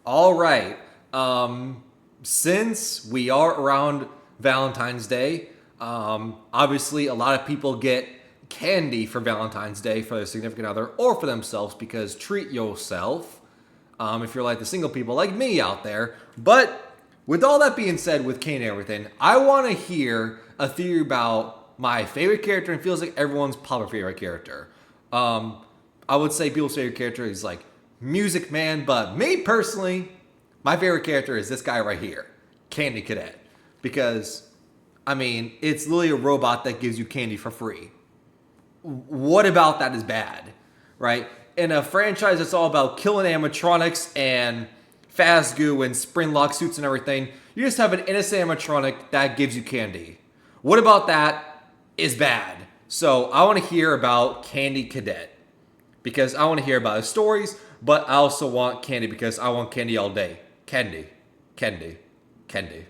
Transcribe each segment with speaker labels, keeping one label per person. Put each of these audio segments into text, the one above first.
Speaker 1: All right. Since we are around Valentine's Day, obviously a lot of people get candy for Valentine's Day for their significant other or for themselves because treat yourself. If you're like the single people like me out there. But with all that being said, with candy and everything, I want to hear a theory about my favorite character and feels like everyone's probably favorite character. I would say people's favorite character is like Music Man, but me personally, my favorite character is this guy right here, Candy Cadet. Because, I mean, it's literally a robot that gives you candy for free. What about that is bad, right? In a franchise that's all about killing animatronics and fast goo and spring lock suits and everything, you just have an innocent animatronic that gives you candy. What about that is bad? So I want to hear about Candy Cadet because I want to hear about his stories, but I also want candy because I want candy all day. Candy, candy, candy.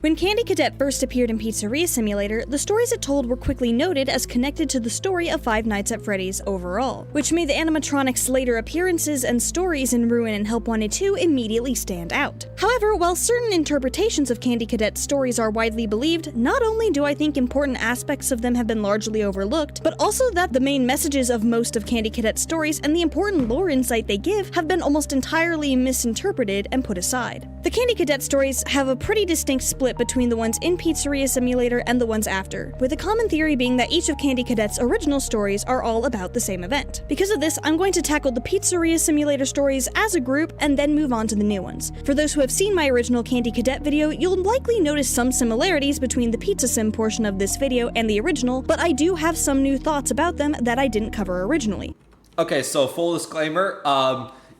Speaker 2: When Candy Cadet first appeared in Pizzeria Simulator, the stories it told were quickly noted as connected to the story of Five Nights at Freddy's overall, which made the animatronics' later appearances and stories in Ruin and Help Wanted 2 immediately stand out. However, while certain interpretations of Candy Cadet's stories are widely believed, not only do I think important aspects of them have been largely overlooked, but also that the main messages of most of Candy Cadet's stories and the important lore insight they give have been almost entirely misinterpreted and put aside. The Candy Cadet stories have a pretty distinct split between the ones in Pizzeria Simulator and the ones after, with a common theory being that each of Candy Cadet's original stories are all about the same event. Because of this, I'm going to tackle the Pizzeria Simulator stories as a group and then move on to the new ones. For those who have seen my original Candy Cadet video, you'll likely notice some similarities between the Pizza Sim portion of this video and the original, but I do have some new thoughts about them that I didn't cover originally.
Speaker 1: Okay, so full disclaimer,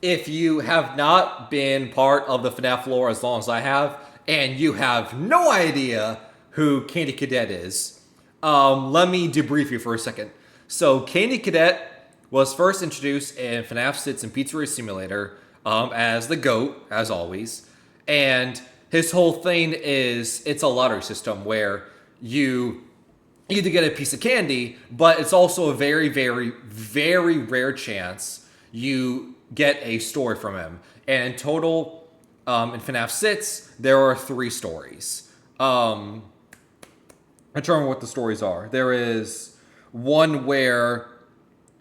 Speaker 1: if you have not been part of the FNAF lore as long as I have, and you have no idea who Candy Cadet is, let me debrief you for a second. So Candy Cadet was first introduced in FNAF 6 and Pizzeria Simulator as the GOAT, as always. And his whole thing is it's a lottery system where you either get a piece of candy, but it's also a very, very, very rare chance you get a story from him. And in total, in FNAF 6, there are 3 stories. I'm trying to remember what the stories are. There is one where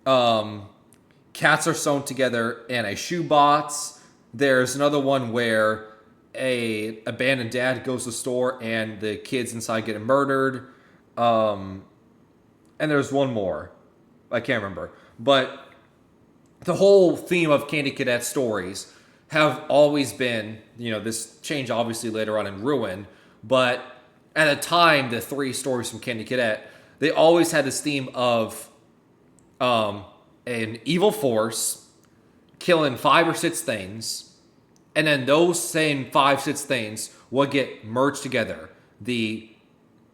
Speaker 1: cats are sewn together in a shoebox. There's another one where a abandoned dad goes to the store and the kids inside get murdered. And there's one more. I can't remember. But the whole theme of Candy Cadet stories have always been, this changed obviously later on in Ruin, but at the time, the 3 stories from Candy Cadet, they always had this theme of an evil force killing 5 or 6 things, and then those same 5, 6 things would get merged together. The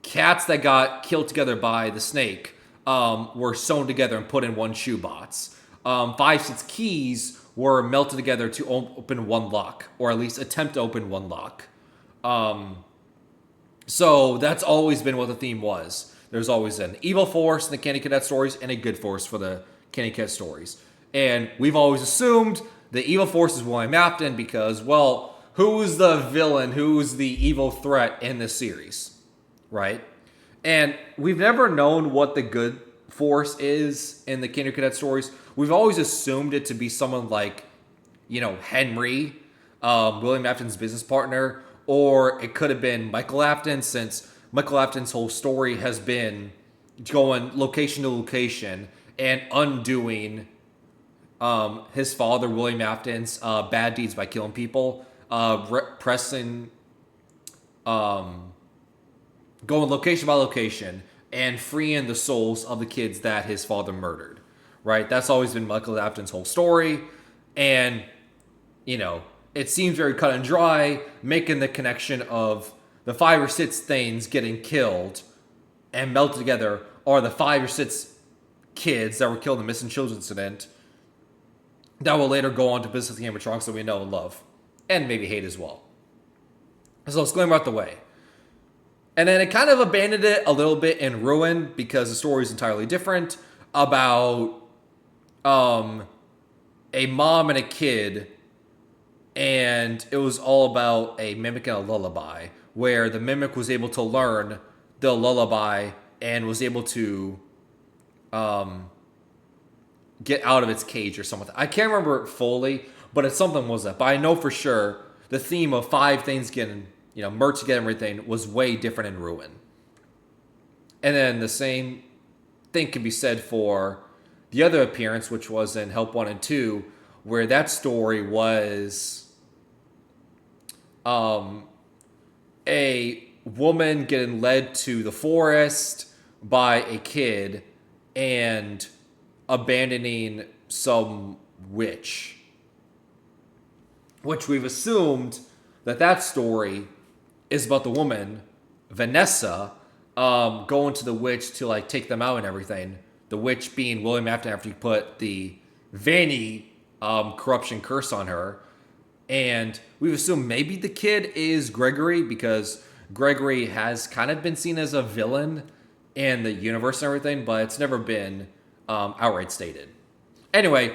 Speaker 1: cats that got killed together by the snake were sewn together and put in one shoebox. 5, 6 keys were melted together to open one lock, or at least attempt to open one lock. So that's always been what the theme was. There's always an evil force in the Candy Cadet stories and a good force for the Candy Cadet stories. And we've always assumed the evil force is William Afton because, well, who's the villain? Who's the evil threat in this series? Right? And we've never known what the good force is in the Candy Cadet stories. We've always assumed it to be someone like, Henry, William Afton's business partner, or it could have been Michael Afton, since Michael Afton's whole story has been going location to location and undoing his father, William Afton's bad deeds by killing people, going location by location and freeing the souls of the kids that his father murdered. Right? That's always been Michael Afton's whole story. And, it seems very cut and dry, making the connection of the 5 or 6 things getting killed and melted together are the 5 or 6 kids that were killed in the missing children incident that will later go on to business the animatronics that we know and love. And maybe hate as well. So let's go out the way. And then it kind of abandoned it a little bit in Ruin because the story is entirely different about a mom and a kid and it was all about a mimic and a lullaby, where the mimic was able to learn the lullaby and was able to get out of its cage or something. I can't remember it fully, but it's something was that. But I know for sure the theme of 5 things getting, merged together and everything was way different in Ruin. And then the same thing can be said for the other appearance, which was in Help 1 and 2, where that story was a woman getting led to the forest by a kid and abandoning some witch. Which we've assumed that story is about the woman, Vanessa, going to the witch to take them out and everything. The witch being William after he put the Vanny corruption curse on her. And we've assumed maybe the kid is Gregory, because Gregory has kind of been seen as a villain in the universe and everything, but it's never been outright stated. Anyway,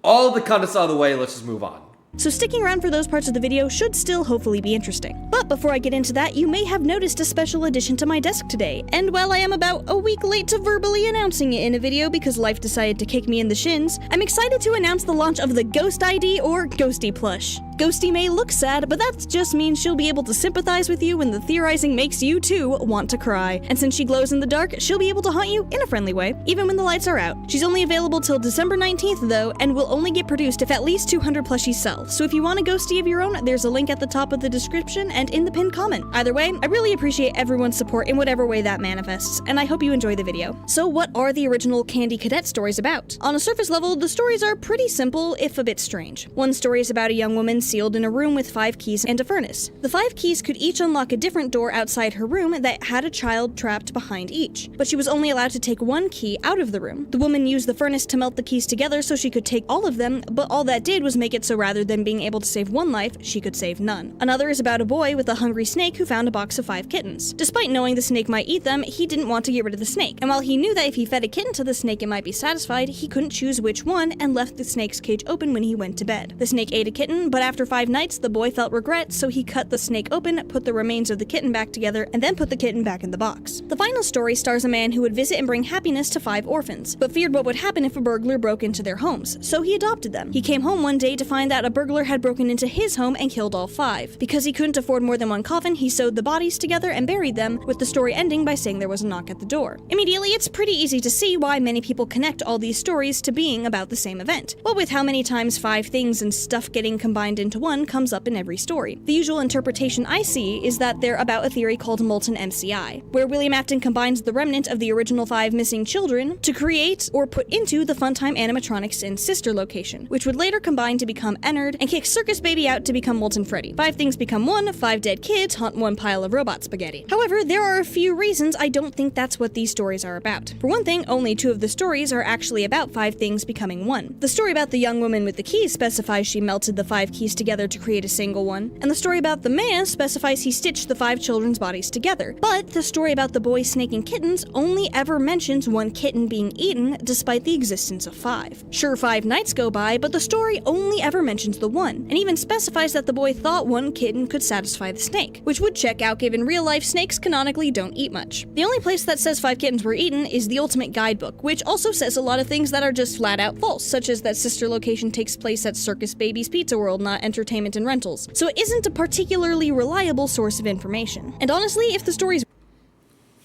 Speaker 1: all the context out of the way, let's just move on.
Speaker 2: So sticking around for those parts of the video should still hopefully be interesting. But before I get into that, you may have noticed a special addition to my desk today. And while I am about a week late to verbally announcing it in a video because life decided to kick me in the shins, I'm excited to announce the launch of the Ghost ID or Ghosty plush. Ghosty may look sad, but that just means she'll be able to sympathize with you when the theorizing makes you too want to cry. And since she glows in the dark, she'll be able to haunt you in a friendly way, even when the lights are out. She's only available till December 19th though, and will only get produced if at least 200 plushies sell. So if you want a ghosty of your own, there's a link at the top of the description and in the pinned comment. Either way, I really appreciate everyone's support in whatever way that manifests, and I hope you enjoy the video. So what are the original Candy Cadet stories about? On a surface level, the stories are pretty simple, if a bit strange. One story is about a young woman sealed in a room with 5 keys and a furnace. The 5 keys could each unlock a different door outside her room that had a child trapped behind each, but she was only allowed to take 1 key out of the room. The woman used the furnace to melt the keys together so she could take all of them, but all that did was make it so rather than being able to save 1 life, she could save none. Another is about a boy with a hungry snake who found a box of 5 kittens. Despite knowing the snake might eat them, he didn't want to get rid of the snake, and while he knew that if he fed a kitten to the snake it might be satisfied, he couldn't choose which one and left the snake's cage open when he went to bed. The snake ate a kitten, but after 5 nights the boy felt regret, so he cut the snake open, put the remains of the kitten back together, and then put the kitten back in the box. The final story stars a man who would visit and bring happiness to 5 orphans, but feared what would happen if a burglar broke into their homes, so he adopted them. He came home one day to find that a burglar had broken into his home and killed all 5. Because he couldn't afford more than 1 coffin, he sewed the bodies together and buried them, with the story ending by saying there was a knock at the door. Immediately, it's pretty easy to see why many people connect all these stories to being about the same event. What with how many times 5 things and stuff getting combined into one comes up in every story. The usual interpretation I see is that they're about a theory called Molten MCI, where William Afton combines the remnant of the original 5 missing children to create or put into the Funtime animatronics in Sister Location, which would later combine to become Ennard and kick Circus Baby out to become Molten Freddy. 5 things become 1, 5 dead kids haunt 1 pile of robot spaghetti. However, there are a few reasons I don't think that's what these stories are about. For one thing, only 2 of the stories are actually about 5 things becoming 1. The story about the young woman with the keys specifies she melted the 5 keys together to create a single one, and the story about the man specifies he stitched the 5 children's bodies together. But the story about the boy, snake, and kittens only ever mentions 1 kitten being eaten despite the existence of 5. Sure, 5 nights go by, but the story only ever mentions the 1, and even specifies that the boy thought 1 kitten could satisfy the snake, which would check out given real life snakes canonically don't eat much. The only place that says 5 kittens were eaten is the Ultimate Guidebook, which also says a lot of things that are just flat out false, such as that Sister Location takes place at Circus Baby's Pizza World, not entertainment and rentals. So it isn't a particularly reliable source of information. And honestly, if the stories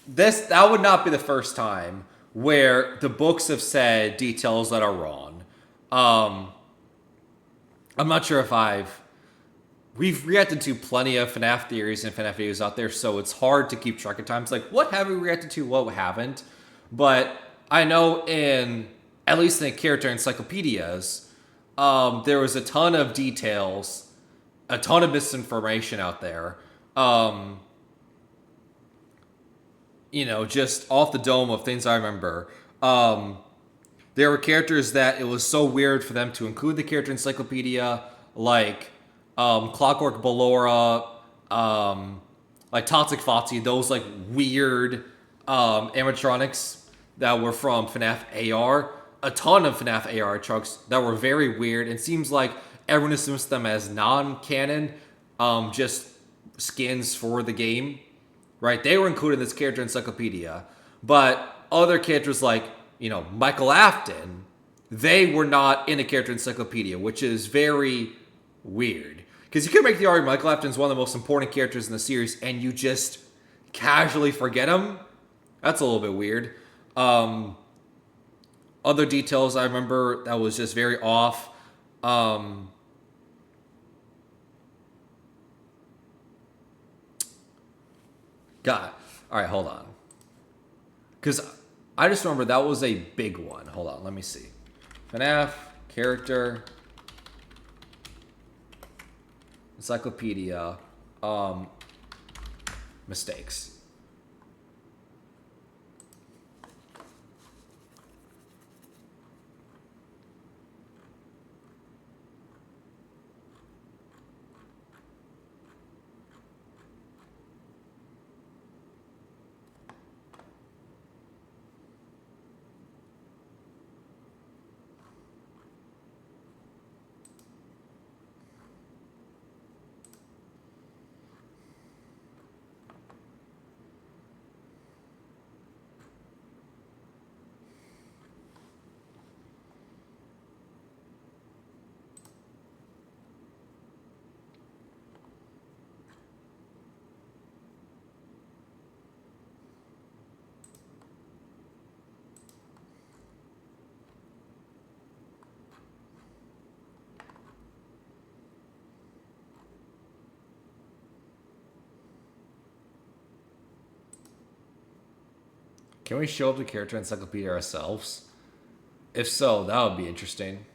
Speaker 1: That would not be the first time where the books have said details that are wrong. I'm not sure if we've reacted to plenty of FNAF theories and FNAF videos out there, so it's hard to keep track of times. Like, what have we reacted to, what haven't? But I know at least in the character encyclopedias, there was a ton of details, a ton of misinformation out there. Just off the dome of things I remember. There were characters that it was so weird for them to include the character encyclopedia, like Clockwork Ballora, like Toxic Foxy, those like weird animatronics that were from FNAF AR. A ton of FNAF AR trucks that were very weird. It seems like everyone assumes them as non-canon, just skins for the game, right? They were included in this character encyclopedia, but other characters like, Michael Afton, they were not in a character encyclopedia, which is very weird. Because you could make the argument Michael Afton's one of the most important characters in the series, and you just casually forget him. That's a little bit weird. Other details I remember that was just very off. God. All right, hold on. Because I just remember that was a big one. Hold on, let me see. FNAF, character, encyclopedia, mistakes. Can we show up the character encyclopedia ourselves? If so, that would be interesting.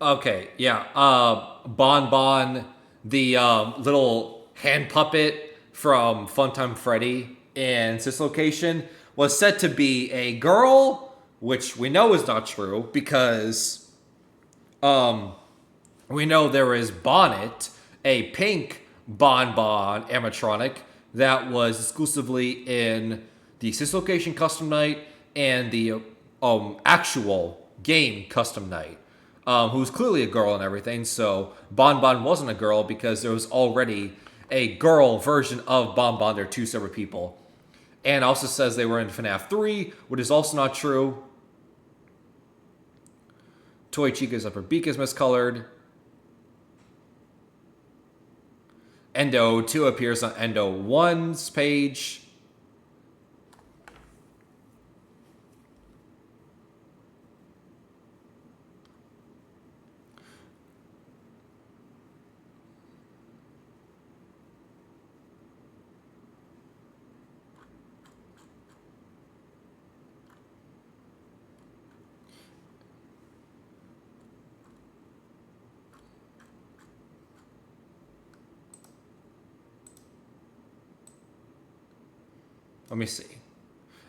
Speaker 1: Okay, yeah. Bon Bon, the little hand puppet from Funtime Freddy in Location, was said to be a girl, which we know is not true because we know there is Bonnet, a pink Bon Bon animatronic that was exclusively in the Location Custom Night and the actual game Custom Night. Who's clearly a girl and everything, so Bon Bon wasn't a girl because there was already a girl version of Bon Bon. They're two separate people. And also says they were in FNAF 3, which is also not true. Toy Chica's upper beak is miscolored. Endo 2 appears on Endo 1's page. Let me see.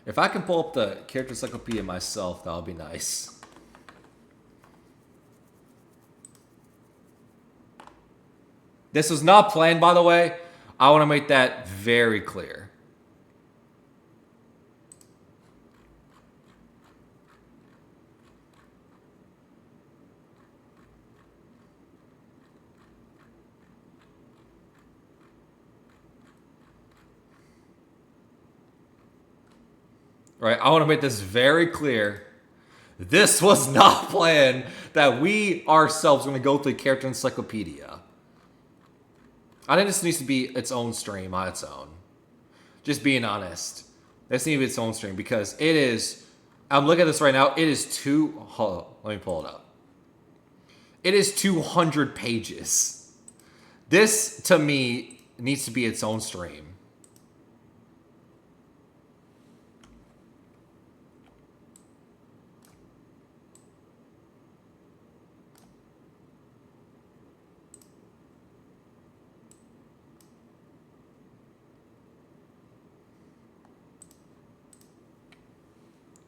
Speaker 1: If I can pull up the character encyclopedia myself, that would be nice. This was not planned, by the way. I want to make that very clear. Right, I want to make this very clear. This was not planned that we ourselves are going to go through the character encyclopedia. I think this needs to be its own stream on its own. Just being honest. This needs to be its own stream because it is... I'm looking at this right now. It is hold on, let me pull it up. It is 200 pages. This, to me, needs to be its own stream.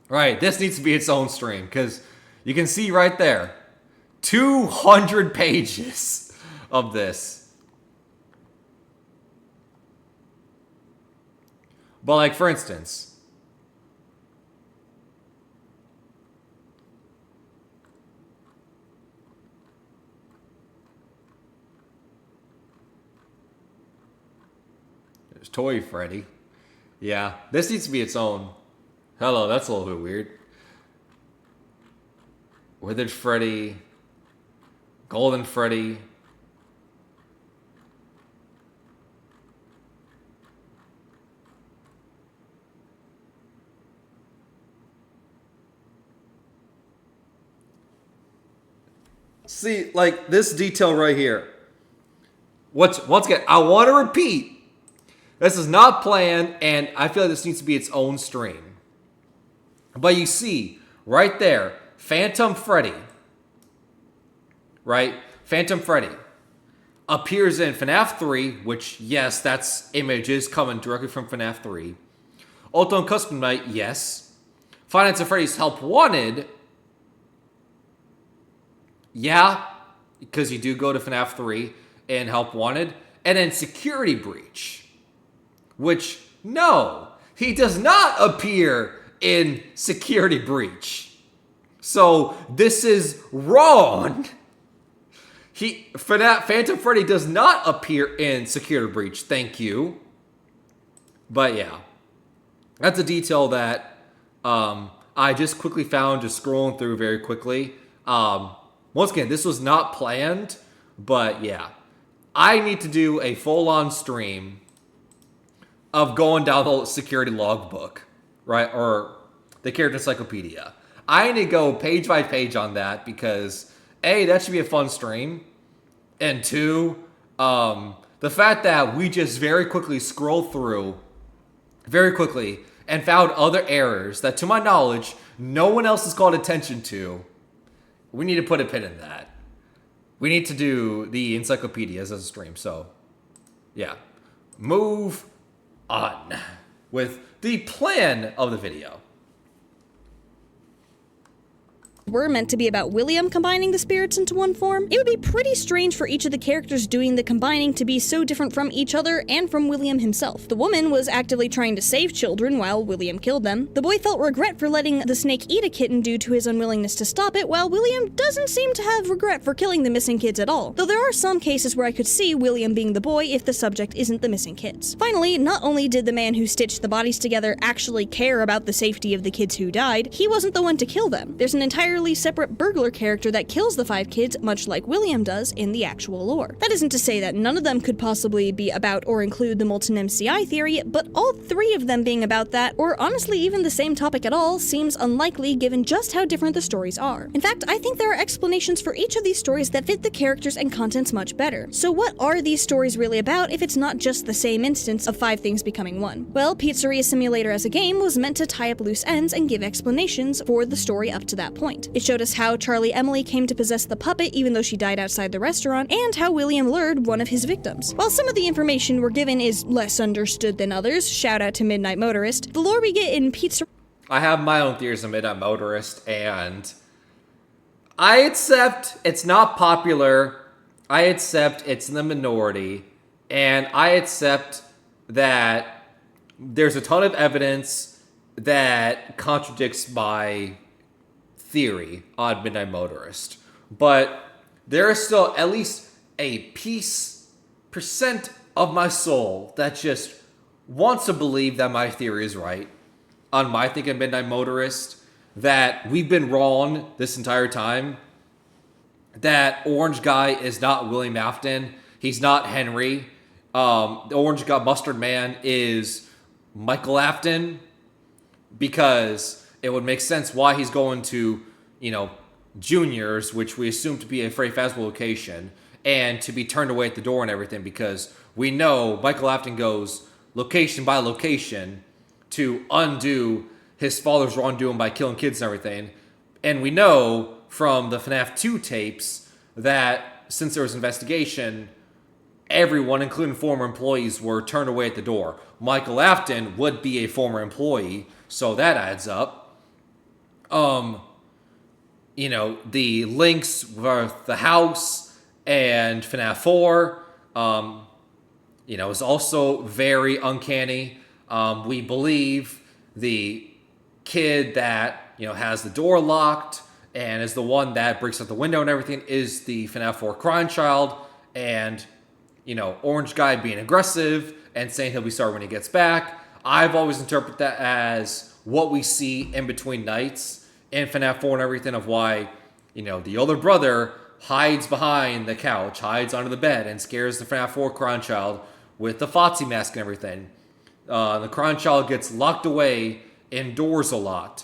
Speaker 1: Right, this needs to be its own stream because you can see right there, 200 pages of this. But like, for instance, Toy Freddy. Yeah, this needs to be its own. Hello, that's a little bit weird. Withered Freddy. Golden Freddy. See, like this detail right here. Once again, I want to repeat, this is not planned, and I feel like this needs to be its own stream. But you see, right there, Phantom Freddy, right? Phantom Freddy appears in FNAF 3, which, yes, that's images coming directly from FNAF 3. Ultimate Custom Night, yes. Five Nights at Freddy's Help Wanted, yeah, because you do go to FNAF 3 and Help Wanted. And then Security Breach, which, no, he does not appear in Security Breach. So this is wrong. Phantom Freddy does not appear in Security Breach. Thank you. But yeah, that's a detail that I just quickly found just scrolling through very quickly. Once again, this was not planned, but yeah. I need to do a full-on stream of going down the security logbook, right? Or the character encyclopedia. I need to go page by page on that because A, that should be a fun stream. And two, the fact that we just very quickly scrolled through very quickly and found other errors that, to my knowledge, no one else has called attention to. We need to put a pin in that. We need to do the encyclopedias as a stream. So, yeah. Move on with the plan of the video.
Speaker 2: Were meant to be about William combining the spirits into one form, it would be pretty strange for each of the characters doing the combining to be so different from each other and from William himself. The woman was actively trying to save children while William killed them. The boy felt regret for letting the snake eat a kitten due to his unwillingness to stop it, while William doesn't seem to have regret for killing the missing kids at all. Though there are some cases where I could see William being the boy if the subject isn't the missing kids. Finally, not only did the man who stitched the bodies together actually care about the safety of the kids who died, he wasn't the one to kill them. There's an entirely separate burglar character that kills the 5 kids, much like William does in the actual lore. That isn't to say that none of them could possibly be about or include the Molten MCI theory, but all 3 of them being about that, or honestly even the same topic at all, seems unlikely given just how different the stories are. In fact, I think there are explanations for each of these stories that fit the characters and contents much better. So what are these stories really about if it's not just the same instance of 5 things becoming one? Well, Pizzeria Simulator as a game was meant to tie up loose ends and give explanations for the story up to that point. It showed us how Charlie Emily came to possess the puppet even though she died outside the restaurant, and how William lured one of his victims. While some of the information we're given is less understood than others, shout out to Midnight Motorist, the lore we get in Pizza...
Speaker 1: I have my own theories on Midnight Motorist, and I accept it's not popular, I accept it's in the minority, and I accept that there's a ton of evidence that contradicts my theory on Midnight Motorist. But there is still at least a percent of my soul that just wants to believe that my theory is right on my thinking Midnight Motorist, that we've been wrong this entire time, that Orange Guy is not William Afton, he's not Henry, the Orange Guy Mustard Man is Michael Afton, because it would make sense why he's going to, Junior's, which we assume to be a Freddy Fazbear location, and to be turned away at the door and everything, because we know Michael Afton goes location by location to undo his father's wrongdoing by killing kids and everything. And we know from the FNAF 2 tapes that since there was investigation, everyone, including former employees, were turned away at the door. Michael Afton would be a former employee, so that adds up. The links with the house and FNAF 4, is also very uncanny. We believe the kid that, has the door locked and is the one that breaks out the window and everything is the FNAF 4 crying child. And orange guy being aggressive and saying he'll be sorry when he gets back. I've always interpreted that as what we see in between nights in FNAF 4 and everything, of why, the older brother hides behind the couch, hides under the bed, and scares the FNAF 4 Crown Child with the Foxy mask and everything. The Crown Child gets locked away indoors a lot.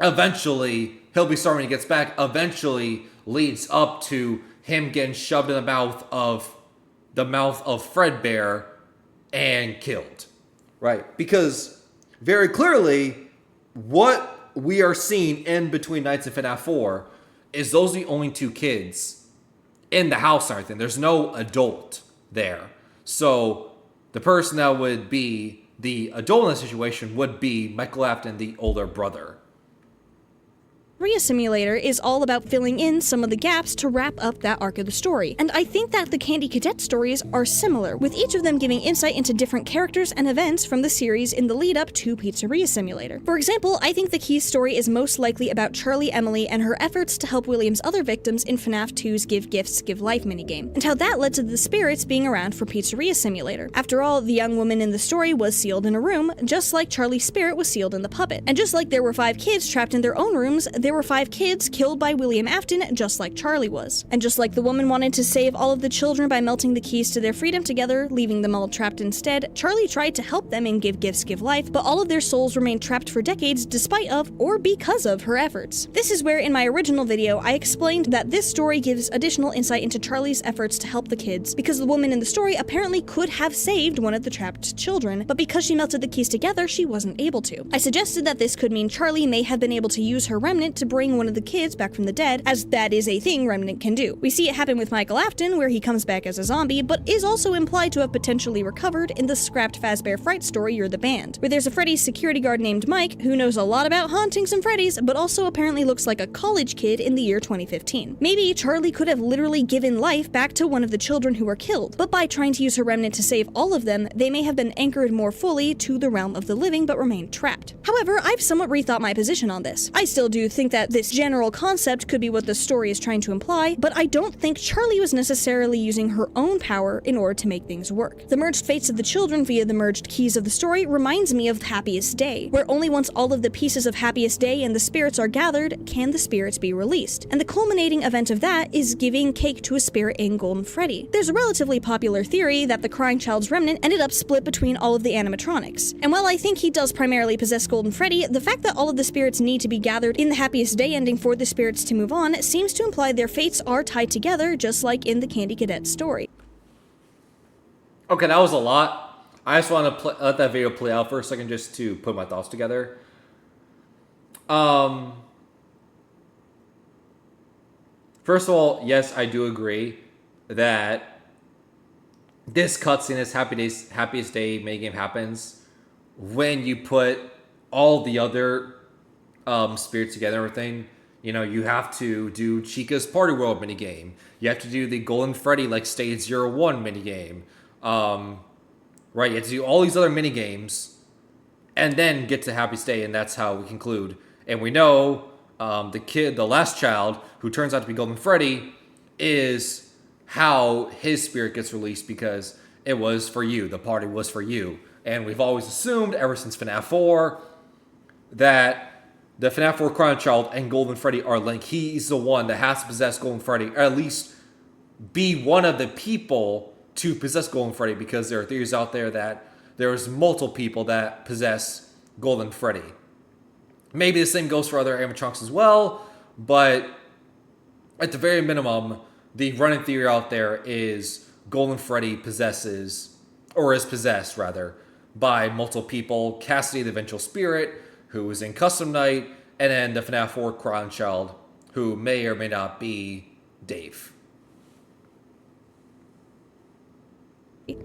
Speaker 1: Eventually, he'll be sorry when he gets back. Eventually leads up to him getting shoved in the mouth of Fredbear and killed. Right? Because very clearly, what we are seeing in between nights in FNAF 4 is those are the only two kids in the house and everything. There's no adult there. So the person that would be the adult in the situation would be Michael Afton, the older brother.
Speaker 2: Pizzeria Simulator is all about filling in some of the gaps to wrap up that arc of the story, and I think that the Candy Cadet stories are similar, with each of them giving insight into different characters and events from the series in the lead up to Pizzeria Simulator. For example, I think the key story is most likely about Charlie Emily and her efforts to help William's other victims in FNAF 2's Give Gifts, Give Life minigame, and how that led to the spirits being around for Pizzeria Simulator. After all, the young woman in the story was sealed in a room, just like Charlie's spirit was sealed in the puppet. And just like there were 5 kids trapped in their own rooms, there were 5 kids killed by William Afton, just like Charlie was. And just like the woman wanted to save all of the children by melting the keys to their freedom together, leaving them all trapped instead, Charlie tried to help them in Give Gifts, Give Life, but all of their souls remained trapped for decades despite of, or because of, her efforts. This is where in my original video I explained that this story gives additional insight into Charlie's efforts to help the kids, because the woman in the story apparently could have saved one of the trapped children, but because she melted the keys together, she wasn't able to. I suggested that this could mean Charlie may have been able to use her remnant to bring one of the kids back from the dead, as that is a thing Remnant can do. We see it happen with Michael Afton, where he comes back as a zombie, but is also implied to have potentially recovered in the scrapped Fazbear Fright story You're the Band, where there's a Freddy's security guard named Mike who knows a lot about hauntings and Freddy's, but also apparently looks like a college kid in the year 2015. Maybe Charlie could have literally given life back to one of the children who were killed, but by trying to use her remnant to save all of them, they may have been anchored more fully to the realm of the living but remained trapped. However, I've somewhat rethought my position on this. I still do think that this general concept could be what the story is trying to imply, but I don't think Charlie was necessarily using her own power in order to make things work. The merged fates of the children via the merged keys of the story reminds me of Happiest Day, where only once all of the pieces of Happiest Day and the spirits are gathered can the spirits be released. And the culminating event of that is giving cake to a spirit in Golden Freddy. There's a relatively popular theory that the Crying Child's remnant ended up split between all of the animatronics. And while I think he does primarily possess Golden Freddy, the fact that all of the spirits need to be gathered in the Happiest Day ending for the spirits to move on seems to imply their fates are tied together, just like in the Candy Cadet story.
Speaker 1: Okay, that was a lot. I just want to let that video play out for a second just to put my thoughts together. First of all, yes, I do agree that this cutscene, this Happiest Day minigame happens when you put all the other spirits together and everything. You have to do Chica's Party World minigame. You have to do the Golden Freddy, like Stage 01 minigame. Right, you have to do all these other minigames and then get to Happiest Day, and that's how we conclude. And we know the last child, who turns out to be Golden Freddy, is how his spirit gets released because it was for you. The party was for you. And we've always assumed, ever since FNAF 4, that the FNAF 4 Crown Child and Golden Freddy are linked. He's the one that has to possess Golden Freddy, or at least be one of the people to possess Golden Freddy, because there are theories out there that there's multiple people that possess Golden Freddy. Maybe the same goes for other animatronics as well, but at the very minimum, the running theory out there is Golden Freddy possesses, or is possessed rather, by multiple people. Cassidy, the Vengeful Spirit, who is in Custom Night, and then the FNAF 4 Crown Child, who may or may not be Dave.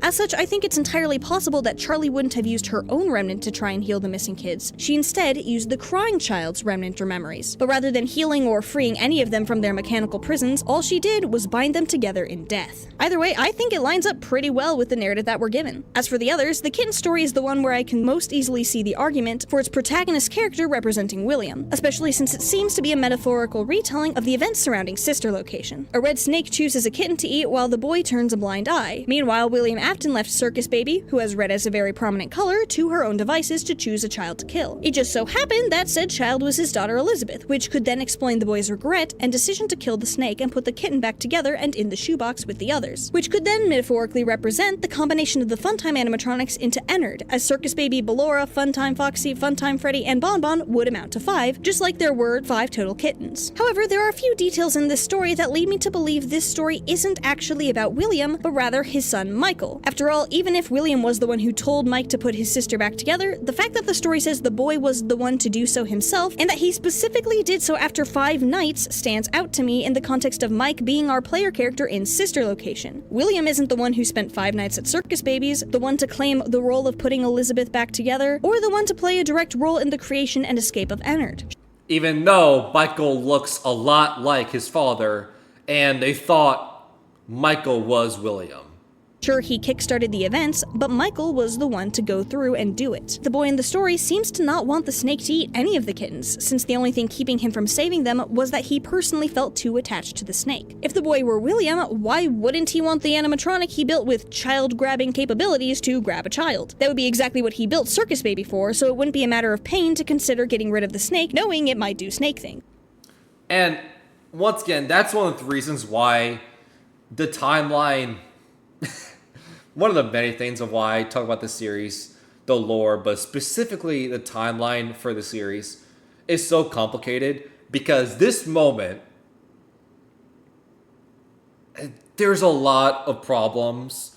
Speaker 2: As such, I think it's entirely possible that Charlie wouldn't have used her own remnant to try and heal the missing kids. She instead used the crying child's remnant or memories. But rather than healing or freeing any of them from their mechanical prisons, all she did was bind them together in death. Either way, I think it lines up pretty well with the narrative that we're given. As for the others, the kitten story is the one where I can most easily see the argument for its protagonist character representing William, especially since it seems to be a metaphorical retelling of the events surrounding Sister Location. A red snake chooses a kitten to eat while the boy turns a blind eye. Meanwhile, William Afton left Circus Baby, who has red as a very prominent color, to her own devices to choose a child to kill. It just so happened that said child was his daughter Elizabeth, which could then explain the boy's regret and decision to kill the snake and put the kitten back together and in the shoebox with the others, which could then metaphorically represent the combination of the Funtime animatronics into Ennard, as Circus Baby, Ballora, Funtime Foxy, Funtime Freddy, and Bonbon would amount to 5, just like there were 5 total kittens. However, there are a few details in this story that lead me to believe this story isn't actually about William, but rather his son Michael. After all, even if William was the one who told Mike to put his sister back together, the fact that the story says the boy was the one to do so himself, and that he specifically did so after 5 nights, stands out to me in the context of Mike being our player character in Sister Location. William isn't the one who spent 5 nights at Circus Babies, the one to claim the role of putting Elizabeth back together, or the one to play a direct role in the creation and escape of Ennard.
Speaker 1: Even though Michael looks a lot like his father, and they thought Michael was William.
Speaker 2: Sure, he kickstarted the events, but Michael was the one to go through and do it. The boy in the story seems to not want the snake to eat any of the kittens, since the only thing keeping him from saving them was that he personally felt too attached to the snake. If the boy were William, why wouldn't he want the animatronic he built with child-grabbing capabilities to grab a child? That would be exactly what he built Circus Baby for, so it wouldn't be a matter of pain to consider getting rid of the snake, knowing it might do snake things.
Speaker 1: And once again, that's one of the reasons why the timeline... one of the many things of why I talk about this series, the lore, but specifically the timeline for the series, is so complicated because this moment, there's a lot of problems.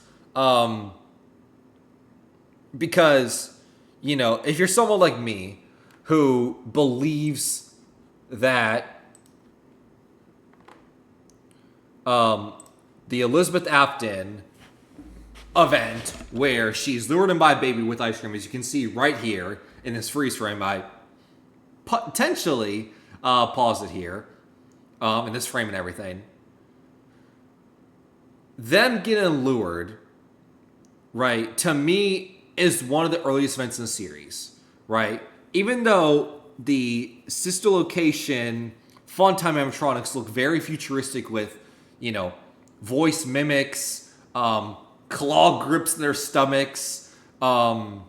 Speaker 1: Because, you know, if you're someone like me who believes that the Elizabeth Afton event where she's lured in by a baby with ice cream, as you can see right here in this freeze frame. I potentially pause it here in this frame and everything. Them getting lured, right, to me is one of the earliest events in the series, right? Even though the Sister Location Funtime animatronics look very futuristic with, you know, voice mimics, claw grips in their stomachs, and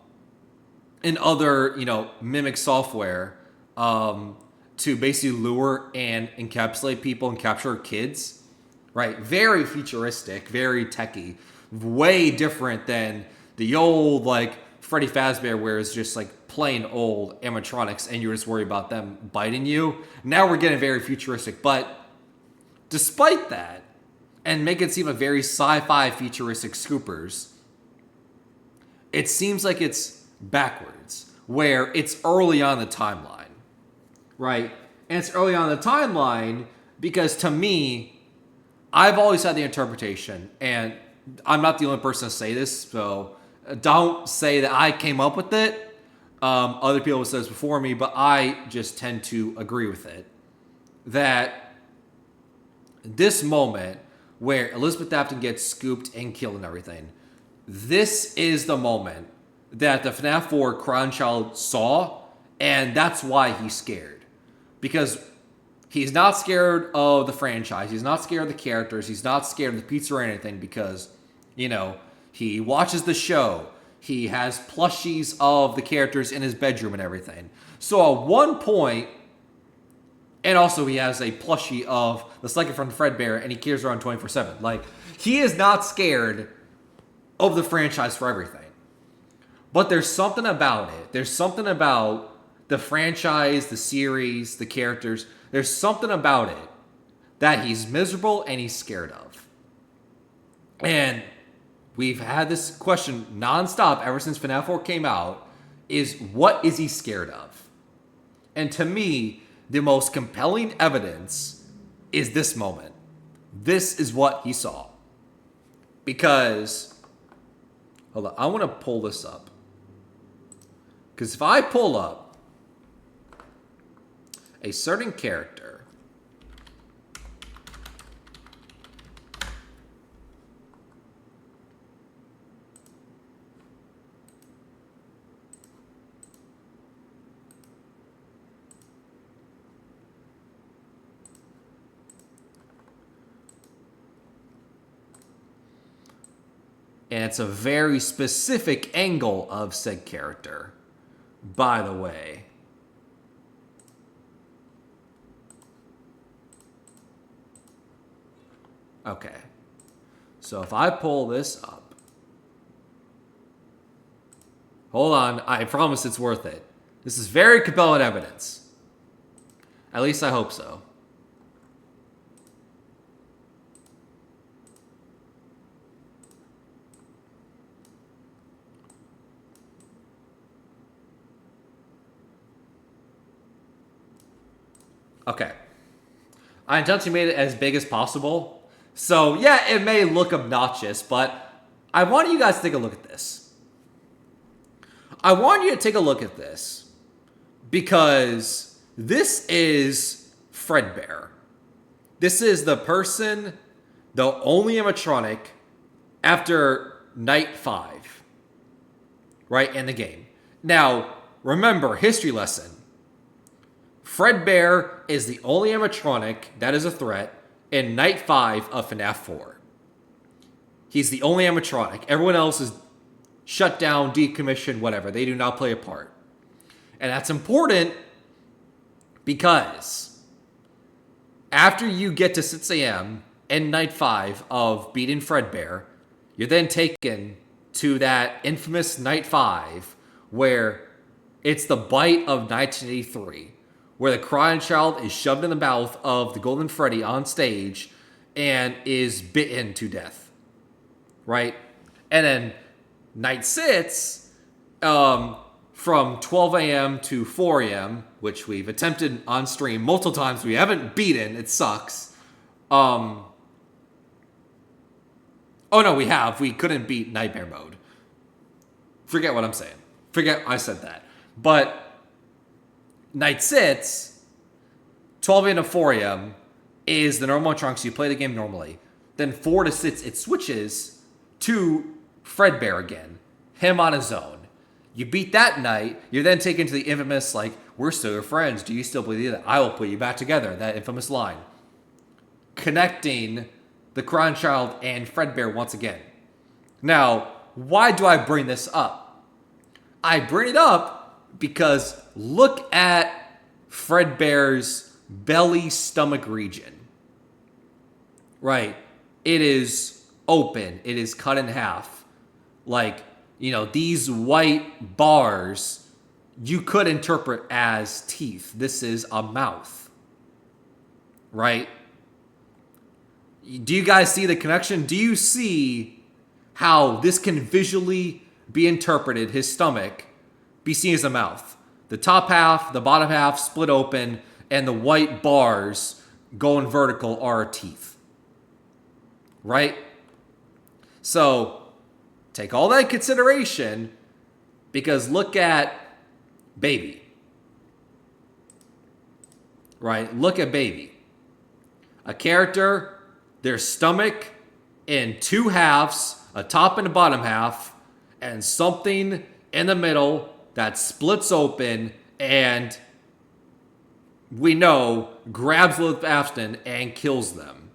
Speaker 1: other, you know, mimic software to basically lure and encapsulate people and capture kids, right? Very futuristic, very techy, way different than the old, like, Freddy Fazbear, where it's just, like, plain old animatronics and you just worry about them biting you. Now we're getting very futuristic, but despite that, and make it seem like very sci-fi futuristic scoopers, it seems like it's backwards, where it's early on the timeline, right? And it's early on the timeline because, to me, I've always had the interpretation, and I'm not the only person to say this, so don't say that I came up with it. Other people have said this before me, but I just tend to agree with it, that this moment where Elizabeth Afton gets scooped and killed and everything, this is the moment that the FNAF 4 Crown Child saw, and that's why he's scared. Because he's not scared of the franchise, he's not scared of the characters, he's not scared of the pizza or anything because, you know, he watches the show, he has plushies of the characters in his bedroom and everything. So at one point, and also he has a plushie of the Psychic from Fredbear, and he carries around 24/7. Like, he is not scared of the franchise for everything. But there's something about it. There's something about the franchise, the series, the characters. There's something about it that he's miserable and he's scared of. And we've had this question nonstop ever since FNAF 4 came out, is what is he scared of? And to me, the most compelling evidence is this moment. This is what he saw. Because Hold on. I want to pull this up. Because if I pull up a certain character, and it's a very specific angle of said character, by the way. Okay. So if I pull this up. Hold on. I promise it's worth it. This is very compelling evidence. At least I hope so. Okay. I intentionally made it as big as possible. So, yeah, it may look obnoxious, but I want you guys to take a look at this. I want you to take a look at this because this is Fredbear. This is the person, the only animatronic after Night 5, right, in the game. Now, remember, history lesson. Fredbear is the only animatronic that is a threat in Night 5 of FNAF 4. He's the only animatronic. Everyone else is shut down, decommissioned, whatever. They do not play a part. And that's important because after you get to 6 a.m. in Night 5 of beating Fredbear, you're then taken to that infamous Night 5 where it's the bite of 1983. Where the crying child is shoved in the mouth of the Golden Freddy on stage and is bitten to death. Right? And then Night 6, from 12 a.m. to 4 a.m., which we've attempted on stream multiple times, we haven't beaten, it sucks. Oh no, we have. We couldn't beat Nightmare Mode. Forget what I'm saying. Forget I said that. But Night 6, 12 a.m. to 4 a.m. is the normal trunks. You play the game normally. Then 4 to 6, it switches to Fredbear again. Him on his own. You beat that night, you're then taken to the infamous, like, we're still your friends. Do you still believe that? I will put you back together. That infamous line. Connecting the Crown Child and Fredbear once again. Now, why do I bring this up? I bring it up because look at Fredbear's belly stomach region. Right. It is open. It is cut in half. Like, you know, these white bars you could interpret as teeth. This is a mouth. Right? Do you guys see the connection? Do you see how this can visually be interpreted, his stomach, be seen as a mouth? The top half, the bottom half split open, and the white bars going vertical are teeth. Right? So, take all that in consideration, because look at Baby. Right? Look at Baby. A character, their stomach in two halves, a top and a bottom half, and something in the middle that splits open and we know grabs Lilith Afton and kills them.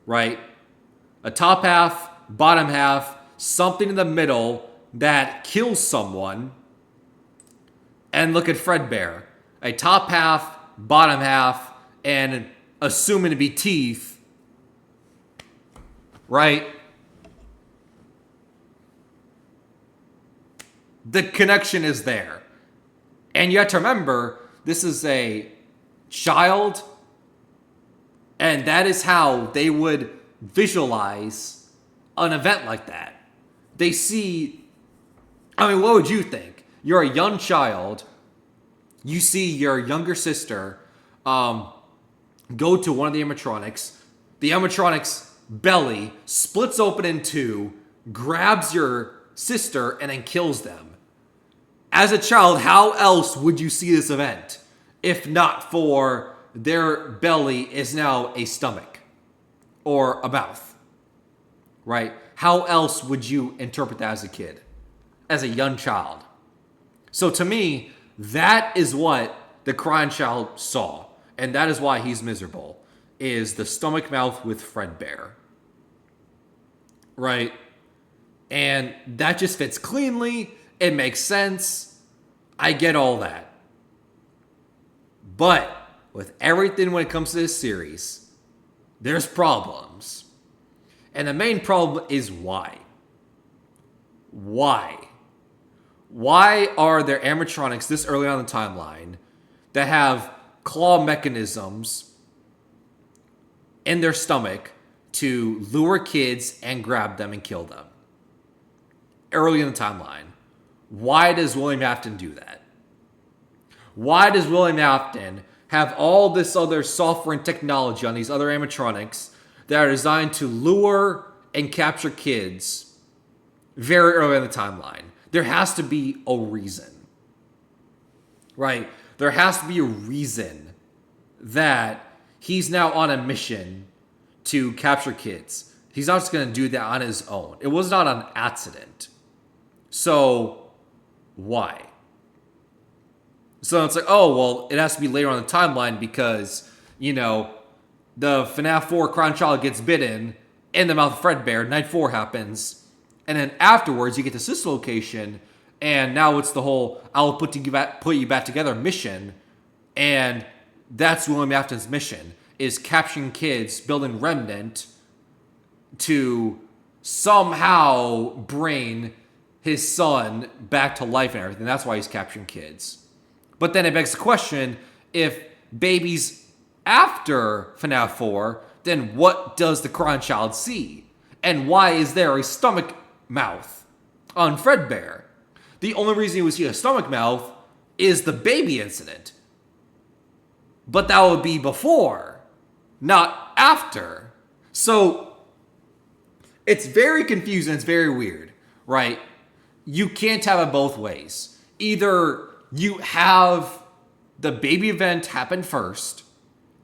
Speaker 1: Right? A top half, bottom half, something in the middle that kills someone. And look at Fredbear. A top half, bottom half, and assuming to be teeth. Right? The connection is there. And you have to remember, this is a child, and that is how they would visualize an event like that. They see, I mean, what would you think? You're a young child, you see your younger sister go to one of the animatronics belly splits open in two, grabs your sister and then kills them. As a child, how else would you see this event if not for their belly is now a stomach or a mouth, right? How else would you interpret that as a kid, as a young child? So to me, that is what the crying child saw, and that is why he's miserable, is the stomach mouth with Fredbear, right? And that just fits cleanly. It makes sense. I get all that. But with everything when it comes to this series, there's problems. And the main problem is why. Why? Why are there animatronics this early on in the timeline that have claw mechanisms in their stomach to lure kids and grab them and kill them? Early in the timeline. Why does William Afton do that? Why does William Afton have all this other software and technology on these other animatronics that are designed to lure and capture kids very early in the timeline? There has to be a reason, right? There has to be a reason that he's now on a mission to capture kids. He's not just going to do that on his own. It was not an accident. So, why? So it's like, oh, well, it has to be later on in the timeline because, you know, the FNAF 4 Crown Child gets bitten in the mouth of Fredbear, Night 4 happens, and then afterwards you get to Sister Location, and now it's the whole I'll put you back together mission, and that's William Afton's mission, is capturing kids, building Remnant to somehow bring his son back to life and everything. That's why he's capturing kids. But then it begs the question, if babies after FNAF 4, then what does the Crying Child see? And why is there a stomach mouth on Fredbear? The only reason you would see a stomach mouth is the baby incident. But that would be before, not after. So it's very confusing, it's very weird, right? You can't have it both ways. Either you have the baby event happen first,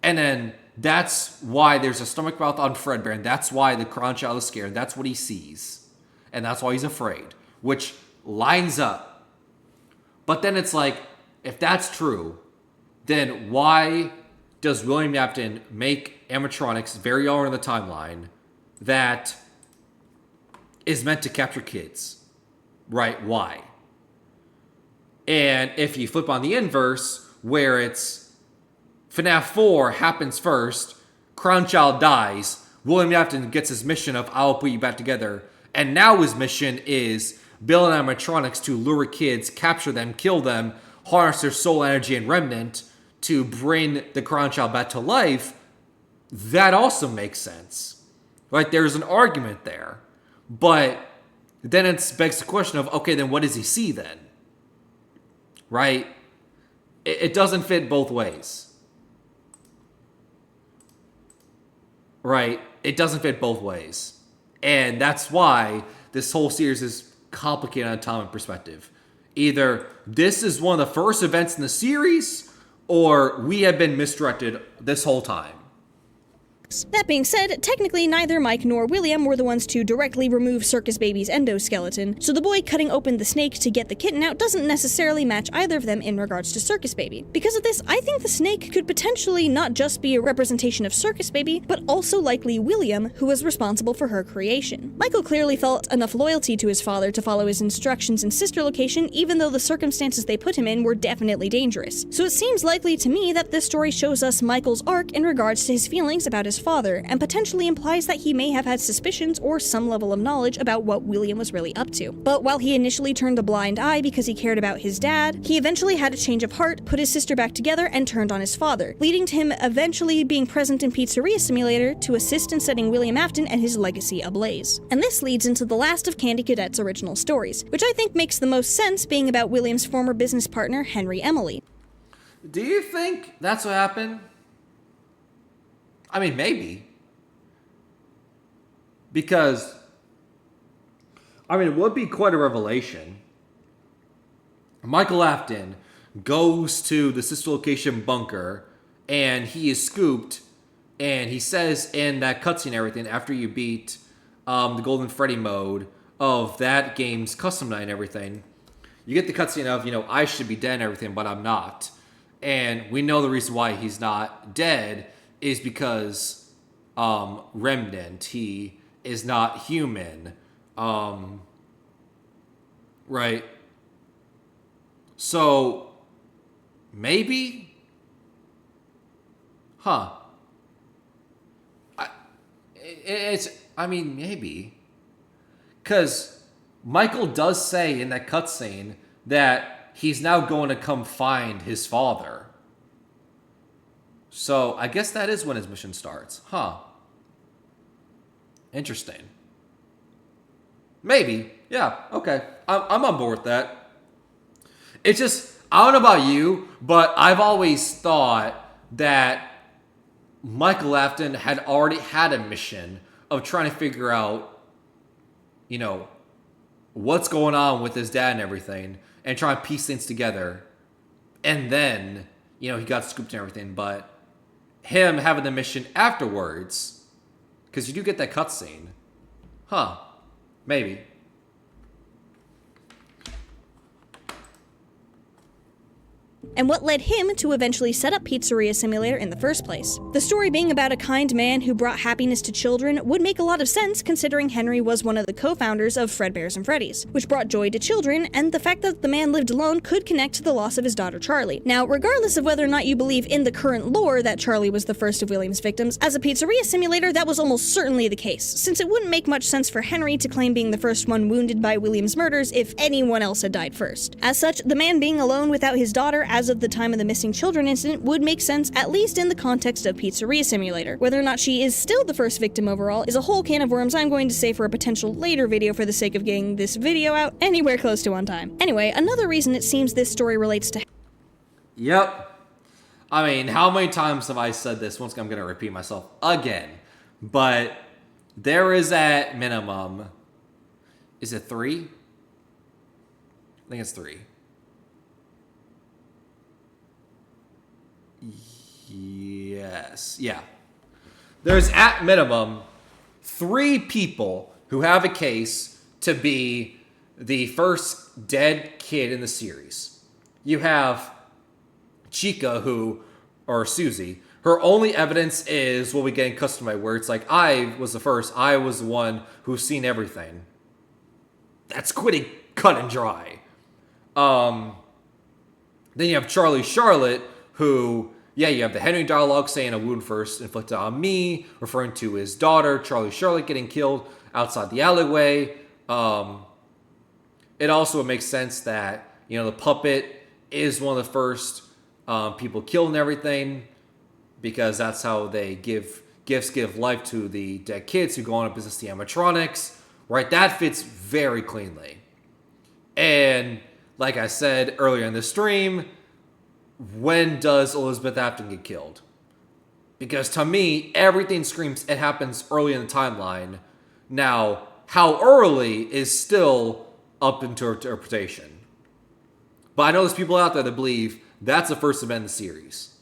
Speaker 1: and then that's why there's a stomach mouth on Fredbear, and that's why the Crown Child is scared. That's what he sees. And that's why he's afraid, which lines up. But then it's like, if that's true, then why does William Afton make animatronics very early in the timeline that is meant to capture kids? Right? Why? And if you flip on the inverse, where it's FNAF 4 happens first, Crown Child dies, William Afton gets his mission of I'll put you back together, and now his mission is build animatronics to lure kids, capture them, kill them, harness their soul energy and remnant to bring the Crown Child back to life. That also makes sense. Right? There's an argument there. But then it begs the question of, okay, then what does he see then? Right? It doesn't fit both ways. Right? It doesn't fit both ways. And that's why this whole series is complicated on a time perspective. Either this is one of the first events in the series, or we have been misdirected this whole time.
Speaker 2: That being said, technically neither Mike nor William were the ones to directly remove Circus Baby's endoskeleton, so the boy cutting open the snake to get the kitten out doesn't necessarily match either of them in regards to Circus Baby. Because of this, I think the snake could potentially not just be a representation of Circus Baby, but also likely William, who was responsible for her creation. Michael clearly felt enough loyalty to his father to follow his instructions in Sister Location, even though the circumstances they put him in were definitely dangerous. So it seems likely to me that this story shows us Michael's arc in regards to his feelings about his father, and potentially implies that he may have had suspicions or some level of knowledge about what William was really up to. But while he initially turned a blind eye because he cared about his dad, he eventually had a change of heart, put his sister back together, and turned on his father, leading to him eventually being present in Pizzeria Simulator to assist in setting William Afton and his legacy ablaze. And this leads into the last of Candy Cadet's original stories, which I think makes the most sense being about William's former business partner, Henry Emily.
Speaker 1: Do you think that's what happened? I mean, maybe. Because I mean, it would be quite a revelation. Michael Afton goes to the sister location bunker, and he is scooped, and he says in that cutscene and everything, after you beat the Golden Freddy mode of that game's custom night and everything, you get the cutscene of, I should be dead and everything, but I'm not. And we know the reason why he's not dead is because Remnant, he is not human. Right? So, maybe? Huh. Maybe. Because Michael does say in that cutscene that he's now going to come find his father. So, I guess that is when his mission starts. Huh. Interesting. Maybe. Yeah, okay. I'm on board with that. It's just, I don't know about you, but I've always thought that Michael Afton had already had a mission of trying to figure out, what's going on with his dad and everything, and trying to piece things together. And then, he got scooped and everything, but him having the mission afterwards, because you do get that cutscene. Huh. Maybe.
Speaker 2: And what led him to eventually set up Pizzeria Simulator in the first place. The story being about a kind man who brought happiness to children would make a lot of sense considering Henry was one of the co-founders of Fredbear's and Freddy's, which brought joy to children, and the fact that the man lived alone could connect to the loss of his daughter Charlie. Now, regardless of whether or not you believe in the current lore that Charlie was the first of William's victims, as a Pizzeria Simulator that was almost certainly the case, since it wouldn't make much sense for Henry to claim being the first one wounded by William's murders if anyone else had died first. As such, the man being alone without his daughter as of the time of the missing children incident would make sense, at least in the context of Pizzeria Simulator. Whether or not she is still the first victim overall is a whole can of worms I'm going to save for a potential later video for the sake of getting this video out anywhere close to on time. Anyway, another reason it seems this story relates to...
Speaker 1: Yep. I mean, how many times have I said this? Once again, I'm going to repeat myself again. But there is at minimum... Is it 3? I think it's 3. Yes. Yeah. There's at minimum 3 people who have a case to be the first dead kid in the series. You have Chica, or Susie, her only evidence is what we get in Custom Night, where it's like, I was the first, I was the one who's seen everything. That's pretty cut and dry. Then you have Charlie Charlotte, who... Yeah, you have the Henry dialogue saying a wound first inflicted on me, referring to his daughter, Charlie Charlotte, getting killed outside the alleyway. It also makes sense that, the puppet is one of the first people killed and everything, because that's how they give life to the dead kids who go on to possess the animatronics. Right? That fits very cleanly. And like I said earlier in the stream, when does Elizabeth Afton get killed? Because to me, everything screams it happens early in the timeline. Now, how early is still up into interpretation. But I know there's people out there that believe that's the first event in the series.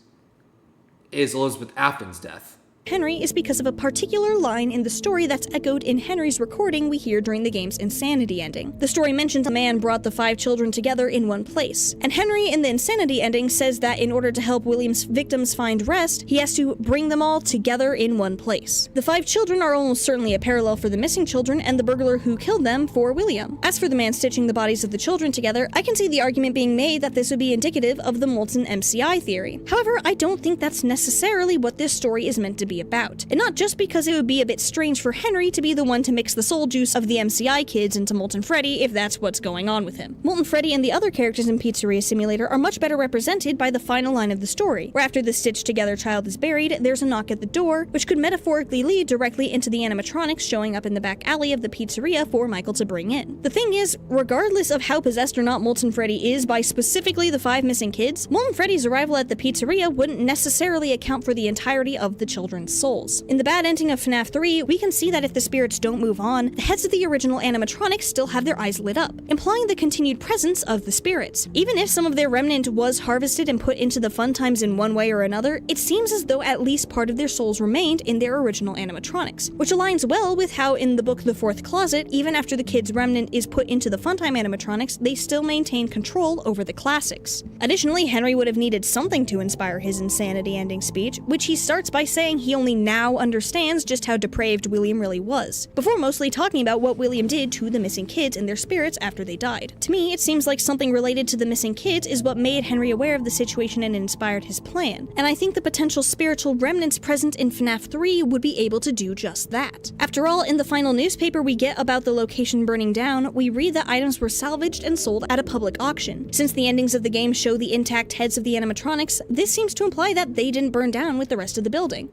Speaker 1: Is Elizabeth Afton's death.
Speaker 2: Henry is because of a particular line in the story that's echoed in Henry's recording we hear during the game's Insanity ending. The story mentions a man brought the 5 children together in one place, and Henry in the Insanity ending says that in order to help William's victims find rest, he has to bring them all together in one place. The 5 children are almost certainly a parallel for the missing children and the burglar who killed them for William. As for the man stitching the bodies of the children together, I can see the argument being made that this would be indicative of the molten MCI theory. However, I don't think that's necessarily what this story is meant to be about. And not just because it would be a bit strange for Henry to be the one to mix the soul juice of the MCI kids into Molten Freddy if that's what's going on with him. Molten Freddy and the other characters in Pizzeria Simulator are much better represented by the final line of the story, where after the stitched together child is buried, there's a knock at the door, which could metaphorically lead directly into the animatronics showing up in the back alley of the pizzeria for Michael to bring in. The thing is, regardless of how possessed or not Molten Freddy is by specifically the 5 missing kids, Molten Freddy's arrival at the pizzeria wouldn't necessarily account for the entirety of the children's children's souls. In the bad ending of FNAF 3, we can see that if the spirits don't move on, the heads of the original animatronics still have their eyes lit up, implying the continued presence of the spirits. Even if some of their remnant was harvested and put into the fun times in one way or another, it seems as though at least part of their souls remained in their original animatronics, which aligns well with how in the book The Fourth Closet, even after the kids' remnant is put into the funtime animatronics, they still maintain control over the classics. Additionally, Henry would have needed something to inspire his insanity-ending speech, which he starts by saying he only now understands just how depraved William really was, before mostly talking about what William did to the missing kids and their spirits after they died. To me, it seems like something related to the missing kids is what made Henry aware of the situation and inspired his plan, and I think the potential spiritual remnants present in FNAF 3 would be able to do just that. After all, in the final newspaper we get about the location burning down, we read that items were salvaged and sold at a public auction. Since the endings of the game show the intact heads of the animatronics, this seems to imply that they didn't burn down with the rest of the building.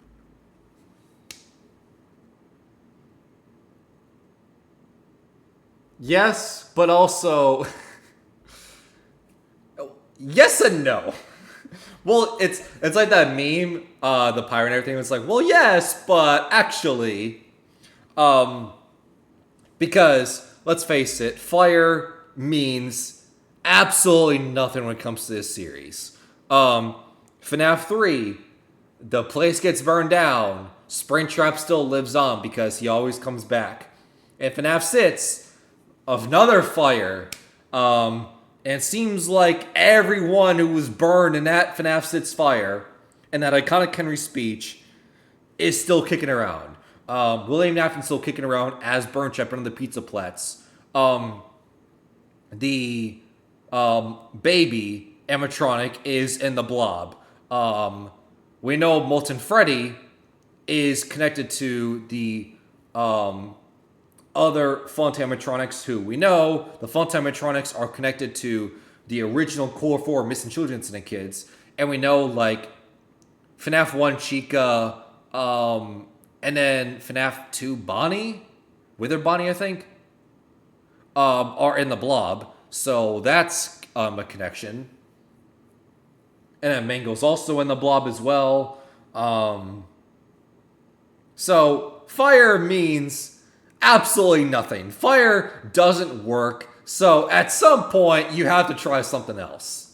Speaker 1: Yes, but also yes and no. Well, it's like that meme, the pirate and everything. It's like, well, yes, but actually, because let's face it, fire means absolutely nothing when it comes to this series. FNAF 3, the place gets burned down. Springtrap still lives on because he always comes back. And FNAF 6, another fire. And it seems like everyone who was burned in that FNAF 6 fire and that iconic Henry speech is still kicking around. William Afton's still kicking around as Burntrap under the pizza plats. The baby animatronic is in the blob. We know Molten Freddy is connected to the other Funtime animatronics who we know. The Funtime animatronics are connected to the original core 4 missing children incident kids. And we know, like, FNAF 1 Chica, and then FNAF 2 Bonnie, Wither Bonnie, I think, are in the blob. So that's a connection. And then Mango's also in the blob as well. So fire means absolutely nothing. Fire doesn't work. So at some point, you have to try something else.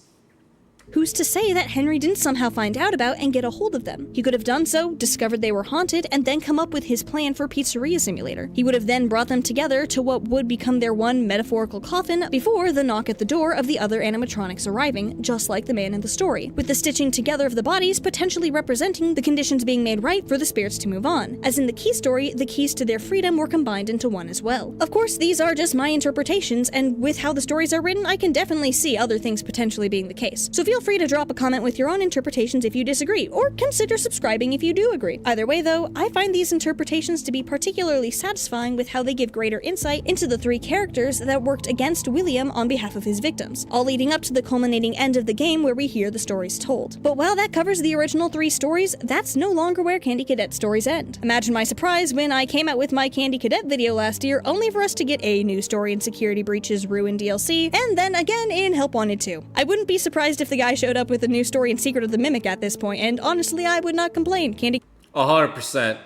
Speaker 2: Who's to say that Henry didn't somehow find out about and get a hold of them? He could have done so, discovered they were haunted, and then come up with his plan for Pizzeria Simulator. He would have then brought them together to what would become their one metaphorical coffin before the knock at the door of the other animatronics arriving, just like the man in the story, with the stitching together of the bodies potentially representing the conditions being made right for the spirits to move on. As in the Key story, the keys to their freedom were combined into one as well. Of course, these are just my interpretations, and with how the stories are written, I can definitely see other things potentially being the case. So feel free to drop a comment with your own interpretations if you disagree, or consider subscribing if you do agree. Either way though, I find these interpretations to be particularly satisfying with how they give greater insight into the three characters that worked against William on behalf of his victims, all leading up to the culminating end of the game where we hear the stories told. But while that covers the original three stories, that's no longer where Candy Cadet stories end. Imagine my surprise when I came out with my Candy Cadet video last year, only for us to get a new story in Security Breaches Ruin DLC, and then again in Help Wanted 2. I wouldn't be surprised if the guy showed up with a new story in Secret of the Mimic at this point, and honestly, I would not complain.
Speaker 1: 100%.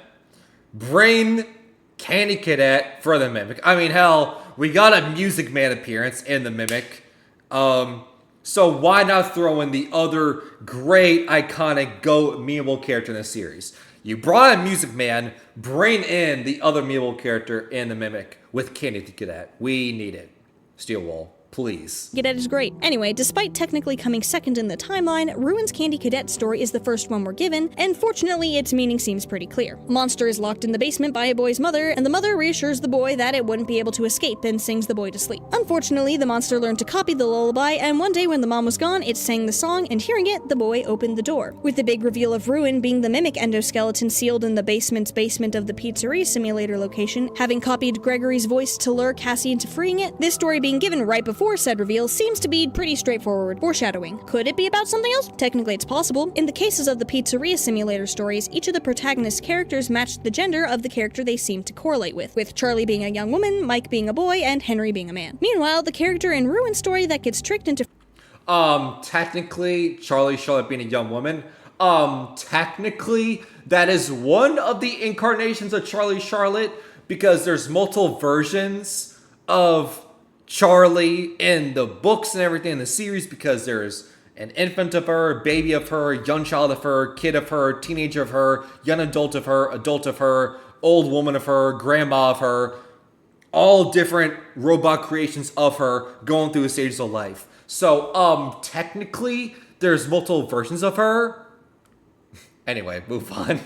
Speaker 1: Bring Candy Cadet for the Mimic. I mean, hell, we got a Music Man appearance in the Mimic. So why not throw in the other great, iconic, memeable character in the series? You brought in Music Man, bring in the other memeable character in the Mimic with Candy Cadet. We need it. Steel Wall. Please.
Speaker 2: Cadet is great. Anyway, despite technically coming second in the timeline, Ruin's Candy Cadet story is the first one we're given, and fortunately its meaning seems pretty clear. A monster is locked in the basement by a boy's mother, and the mother reassures the boy that it wouldn't be able to escape and sings the boy to sleep. Unfortunately, the monster learned to copy the lullaby, and one day when the mom was gone, it sang the song, and hearing it, the boy opened the door. With the big reveal of Ruin being the Mimic endoskeleton sealed in the basement's basement of the Pizzeria Simulator location, having copied Gregory's voice to lure Cassie into freeing it, this story being given right before said reveal seems to be pretty straightforward foreshadowing. Could it be about something else? Technically it's possible. In the cases of the Pizzeria Simulator stories, each of the protagonist characters matched the gender of the character they seemed to correlate with Charlie being a young woman, Mike being a boy, and Henry being a man. Meanwhile, the character in Ruin's story that gets tricked into
Speaker 1: Technically, Charlie showed up being a young woman. Technically, that is one of the incarnations of Charlie Charlotte because there's multiple versions of Charlie in the books and everything in the series because there's an infant of her, baby of her, young child of her, kid of her, teenager of her, young adult of her, old woman of her, grandma of her, all different robot creations of her going through the stages of life. So, technically, there's multiple versions of her. Anyway, move on.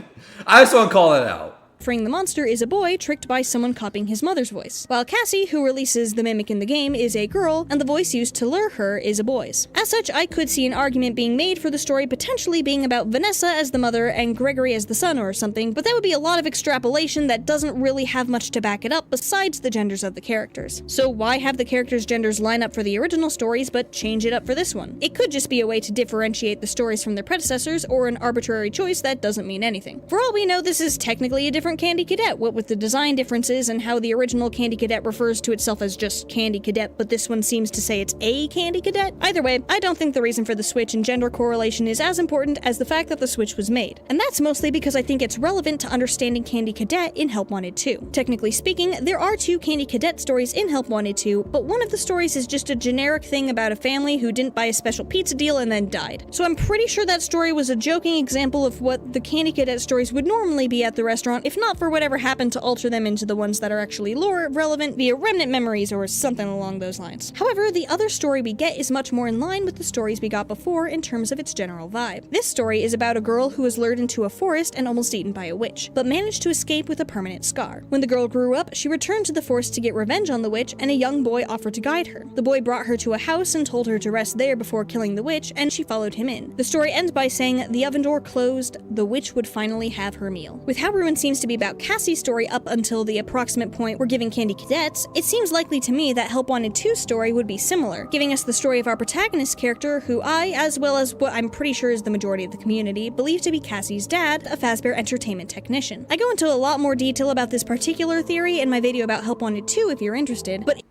Speaker 1: I just want to call that out.
Speaker 2: Freeing the monster is a boy tricked by someone copying his mother's voice, while Cassie, who releases the mimic in the game, is a girl, and the voice used to lure her is a boy's. As such, I could see an argument being made for the story potentially being about Vanessa as the mother and Gregory as the son or something, but that would be a lot of extrapolation that doesn't really have much to back it up besides the genders of the characters. So why have the characters' genders line up for the original stories but change it up for this one? It could just be a way to differentiate the stories from their predecessors or an arbitrary choice that doesn't mean anything. For all we know, this is technically a different Candy Cadet, what with the design differences and how the original Candy Cadet refers to itself as just Candy Cadet, but this one seems to say it's a Candy Cadet. Either way, I don't think the reason for the switch in gender correlation is as important as the fact that the switch was made. And that's mostly because I think it's relevant to understanding Candy Cadet in Help Wanted 2. Technically speaking, there are 2 Candy Cadet stories in Help Wanted 2, but one of the stories is just a generic thing about a family who didn't buy a special pizza deal and then died. So I'm pretty sure that story was a joking example of what the Candy Cadet stories would normally be at the restaurant, if not for whatever happened to alter them into the ones that are actually lore relevant via remnant memories or something along those lines. However, the other story we get is much more in line with the stories we got before in terms of its general vibe. This story is about a girl who was lured into a forest and almost eaten by a witch, but managed to escape with a permanent scar. When the girl grew up, she returned to the forest to get revenge on the witch, and a young boy offered to guide her. The boy brought her to a house and told her to rest there before killing the witch, and she followed him in. The story ends by saying, the oven door closed, the witch would finally have her meal. With how Ruin seems to be about Cassie's story up until the approximate point we're giving Candy Cadets, it seems likely to me that Help Wanted 2's story would be similar, giving us the story of our protagonist character, who I, as well as what I'm pretty sure is the majority of the community, believe to be Cassie's dad, a Fazbear Entertainment technician. I go into a lot more detail about this particular theory in my video about Help Wanted 2 if you're interested, but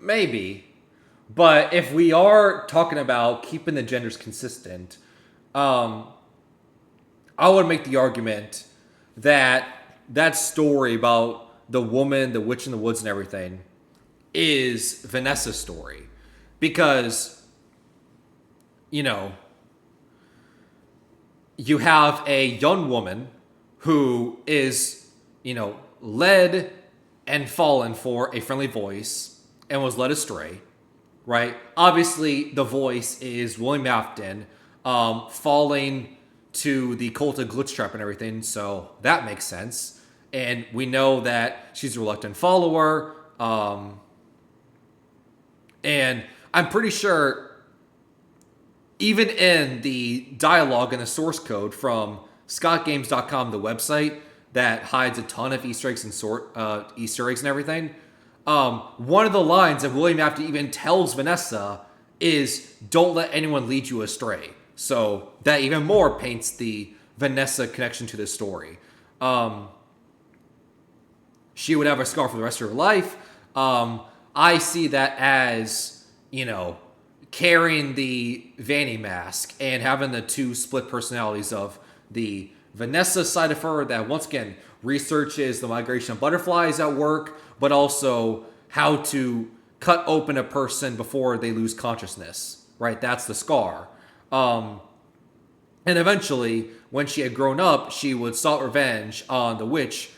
Speaker 1: Maybe. But if we are talking about keeping the genders consistent, I would make the argument that that story about the woman, the witch in the woods and everything is Vanessa's story. Because, you know, you have a young woman who is, led and fallen for a friendly voice and was led astray, right? Obviously, the voice is William Afton, falling to the cult of Glitchtrap and everything, so that makes sense. And we know that she's a reluctant follower, and I'm pretty sure even in the dialogue and the source code from scottgames.com, the website that hides a ton of Easter eggs and Easter eggs and everything, one of the lines that William Afton even tells Vanessa is, "Don't let anyone lead you astray." So that even more paints the Vanessa connection to this story. She would have a scar for the rest of her life. I see that as, carrying the Vanny mask and having the 2 split personalities of the Vanessa side of her that, once again, researches the migration of butterflies at work, but also how to cut open a person before they lose consciousness, right? That's the scar. And eventually, when she had grown up, she would sought revenge on the witch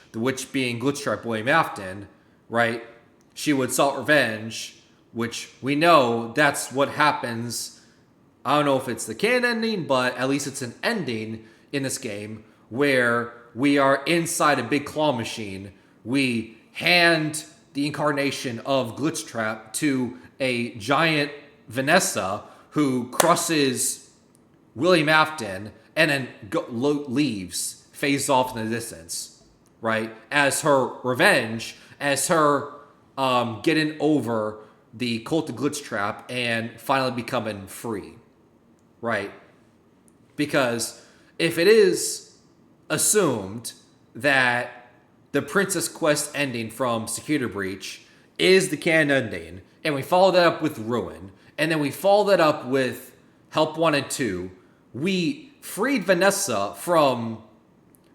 Speaker 1: being Glitchtrap William Afton, right? She would sought revenge, which we know that's what happens. I don't know if it's the canon ending, but at least it's an ending in this game where we are inside a big claw machine. We hand the incarnation of Glitchtrap to a giant Vanessa who crosses William Afton and then leaves, fades off in the distance, right? As her revenge, as her getting over the cult of Glitchtrap and finally becoming free, right? Because if it is assumed that the Princess Quest ending from Security Breach is the canon ending, and we follow that up with Ruin, and then we follow that up with Help Wanted 2, we freed Vanessa from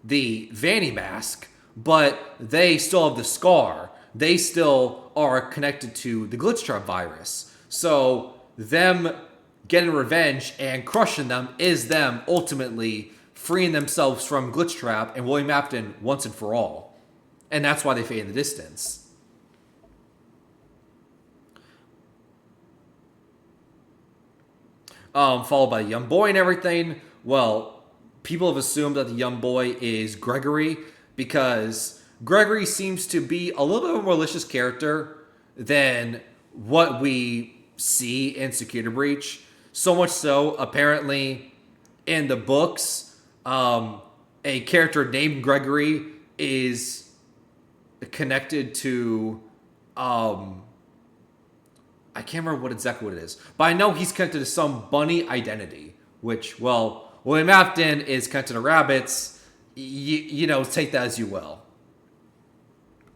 Speaker 1: the Vanny mask, but they still have the scar. They still are connected to the glitch trap virus. So them getting revenge and crushing them is them ultimately freeing themselves from glitch trap and William Afton once and for all. And that's why they fade in the distance. Followed by the young boy and everything. Well, people have assumed that the young boy is Gregory because Gregory seems to be a little bit of a malicious character than what we see in Security Breach. So much so, apparently, in the books, a character named Gregory is connected to I can't remember exactly what it is, but I know he's connected to some bunny identity, which, well, William Afton is connected to rabbits. You know, take that as you will.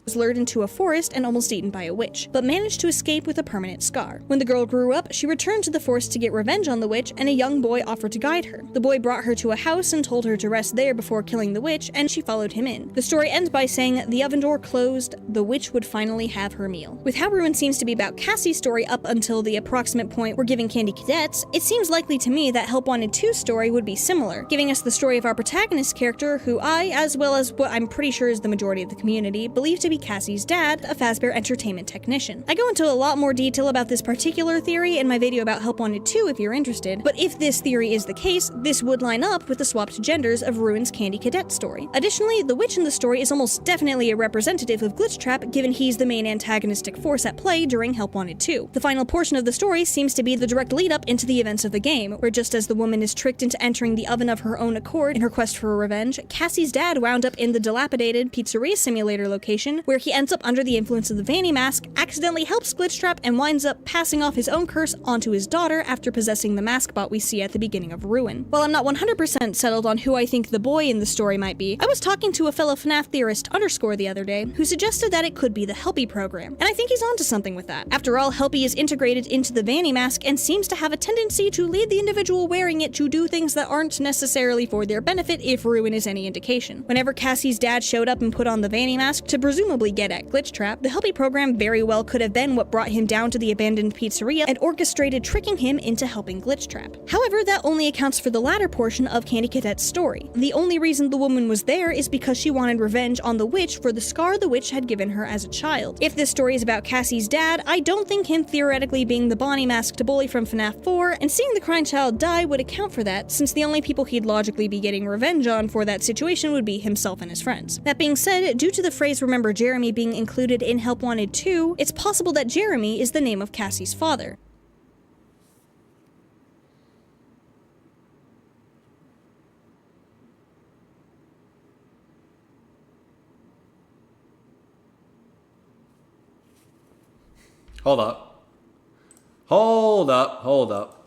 Speaker 2: Was lured into a forest and almost eaten by a witch, but managed to escape with a permanent scar. When the girl grew up, she returned to the forest to get revenge on the witch, and a young boy offered to guide her. The boy brought her to a house and told her to rest there before killing the witch, and she followed him in. The story ends by saying, the oven door closed, the witch would finally have her meal. With how Ruin seems to be about Cassie's story up until the approximate point we're giving Candy Cadets, it seems likely to me that Help Wanted 2's story would be similar, giving us the story of our protagonist character, who I, as well as what I'm pretty sure is the majority of the community, believe to be Cassie's dad, a Fazbear Entertainment technician. I go into a lot more detail about this particular theory in my video about Help Wanted 2 if you're interested, but if this theory is the case, this would line up with the swapped genders of Ruin's Candy Cadet story. Additionally, the witch in the story is almost definitely a representative of Glitchtrap, given he's the main antagonistic force at play during Help Wanted 2. The final portion of the story seems to be the direct lead-up into the events of the game, where just as the woman is tricked into entering the oven of her own accord in her quest for revenge, Cassie's dad wound up in the dilapidated pizzeria simulator location, where he ends up under the influence of the Vanny mask, accidentally helps Glitchtrap, and winds up passing off his own curse onto his daughter after possessing the mask bot we see at the beginning of Ruin. While I'm not 100% settled on who I think the boy in the story might be, I was talking to a fellow FNAF theorist underscore the other day, who suggested that it could be the Helpy program, and I think he's onto something with that. After all, Helpy is integrated into the Vanny mask and seems to have a tendency to lead the individual wearing it to do things that aren't necessarily for their benefit if Ruin is any indication. Whenever Cassie's dad showed up and put on the Vanny mask to presumably get at Glitchtrap, the Helpy program very well could have been what brought him down to the abandoned pizzeria and orchestrated tricking him into helping Glitchtrap. However, that only accounts for the latter portion of Candy Cadet's story. The only reason the woman was there is because she wanted revenge on the witch for the scar the witch had given her as a child. If this story is about Cassie's dad, I don't think him theoretically being the Bonnie masked bully from FNAF 4, and seeing the crying child die would account for that, since the only people he'd logically be getting revenge on for that situation would be himself and his friends. That being said, due to the phrase "Remember Jeremy" being included in Help Wanted 2, it's possible that Jeremy is the name of Cassie's father.
Speaker 1: Hold up. Hold up. Hold up.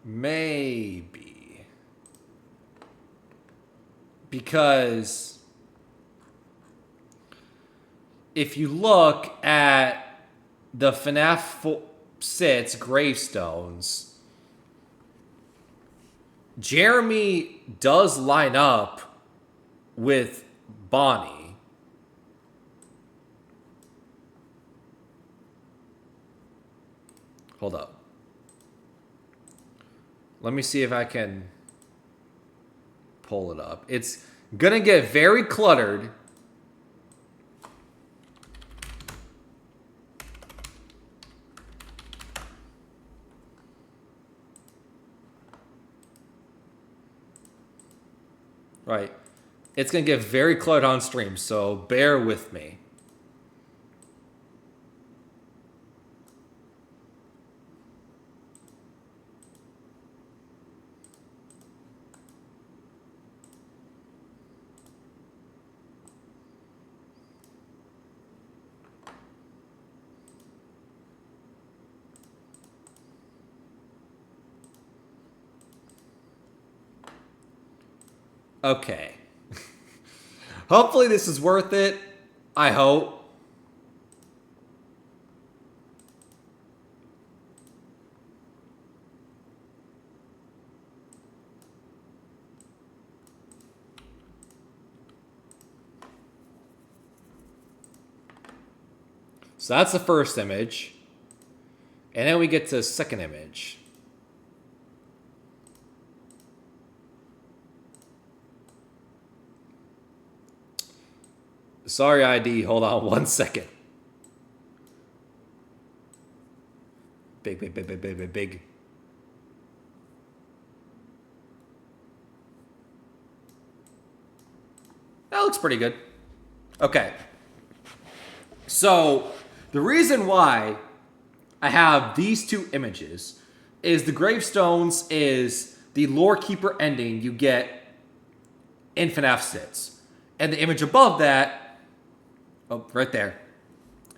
Speaker 1: Maybe. Because if you look at the FNAF 6 gravestones, Jeremy does line up with Bonnie. Hold up. Let me see if I can pull it up. It's gonna get very cluttered. Right. It's going to get very cluttered on stream, so bear with me. Okay. Hopefully this is worth it. I hope. So that's the first image. And then we get to the second image. Sorry, ID. Hold on 1 second. Big. That looks pretty good. Okay. So, the reason why I have these two images is the gravestones is the lore keeper ending you get in FNAF 6. And the image above that, oh, right there.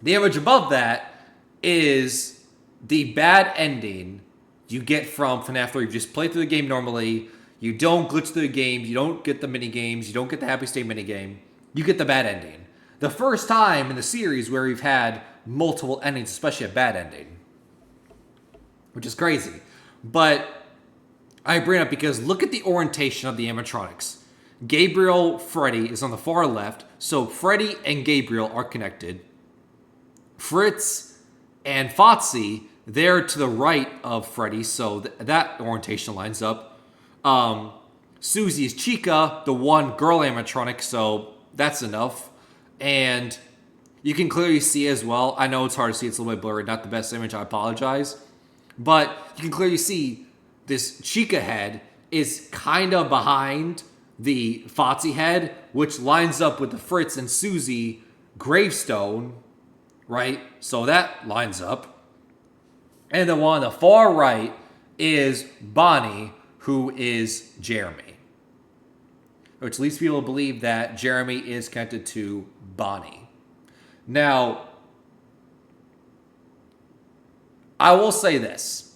Speaker 1: The image above that is the bad ending you get from FNAF 3. You just play through the game normally. You don't glitch through the game. You don't get the mini games. You don't get the Happy State mini game. You get the bad ending. The first time in the series where we've had multiple endings, especially a bad ending. Which is crazy. But I bring it up because look at the orientation of the animatronics. Gabriel, Freddy is on the far left, so Freddy and Gabriel are connected. Fritz and Foxy, they're to the right of Freddy, so that orientation lines up. Susie is Chica, the one girl animatronic, so that's enough. And you can clearly see as well, I know it's hard to see, it's a little bit blurry, not the best image, I apologize. But you can clearly see this Chica head is kind of behind the Foxy head, which lines up with the Fritz and Susie gravestone, right? So that lines up. And the one on the far right is Bonnie, who is Jeremy. Which leads people to believe that Jeremy is connected to Bonnie. Now, I will say this.